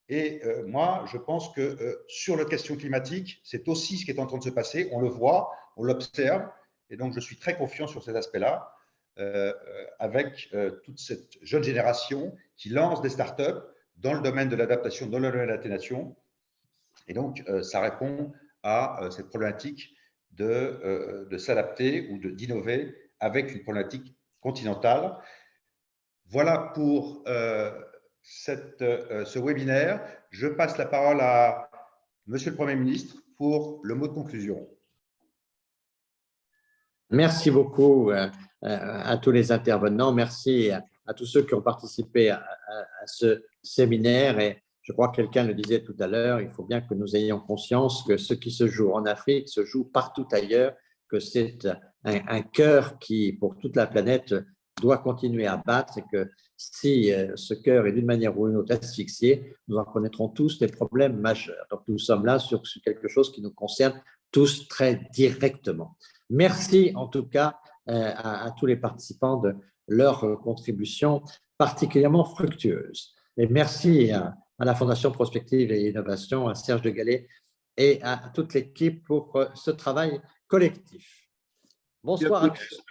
Et moi, je pense que sur la question climatique, c'est aussi ce qui est en train de se passer. On le voit, on l'observe. Et donc, je suis très confiant sur ces aspects-là, avec toute cette jeune génération qui lance des startups dans le domaine de l'adaptation, dans le domaine de l'atténuation. Et donc, ça répond à cette problématique de s'adapter ou d'innover avec une problématique continentale. Voilà pour ce webinaire. Je passe la parole à Monsieur le Premier ministre pour le mot de conclusion. Merci beaucoup à tous les intervenants. Merci à tous ceux qui ont participé à ce séminaire. Et je crois que quelqu'un le disait tout à l'heure, il faut bien que nous ayons conscience que ce qui se joue en Afrique se joue partout ailleurs, que c'est un cœur qui, pour toute la planète, doit continuer à battre et que si ce cœur est d'une manière ou d'une autre asphyxié, nous en connaîtrons tous des problèmes majeurs. Donc, nous sommes là sur quelque chose qui nous concerne tous très directement. Merci en tout cas à tous les participants de leur contribution particulièrement fructueuse. Et merci à la Fondation Prospective et Innovation, à Serge de Gallet et à toute l'équipe pour ce travail collectif. Bonsoir à tous.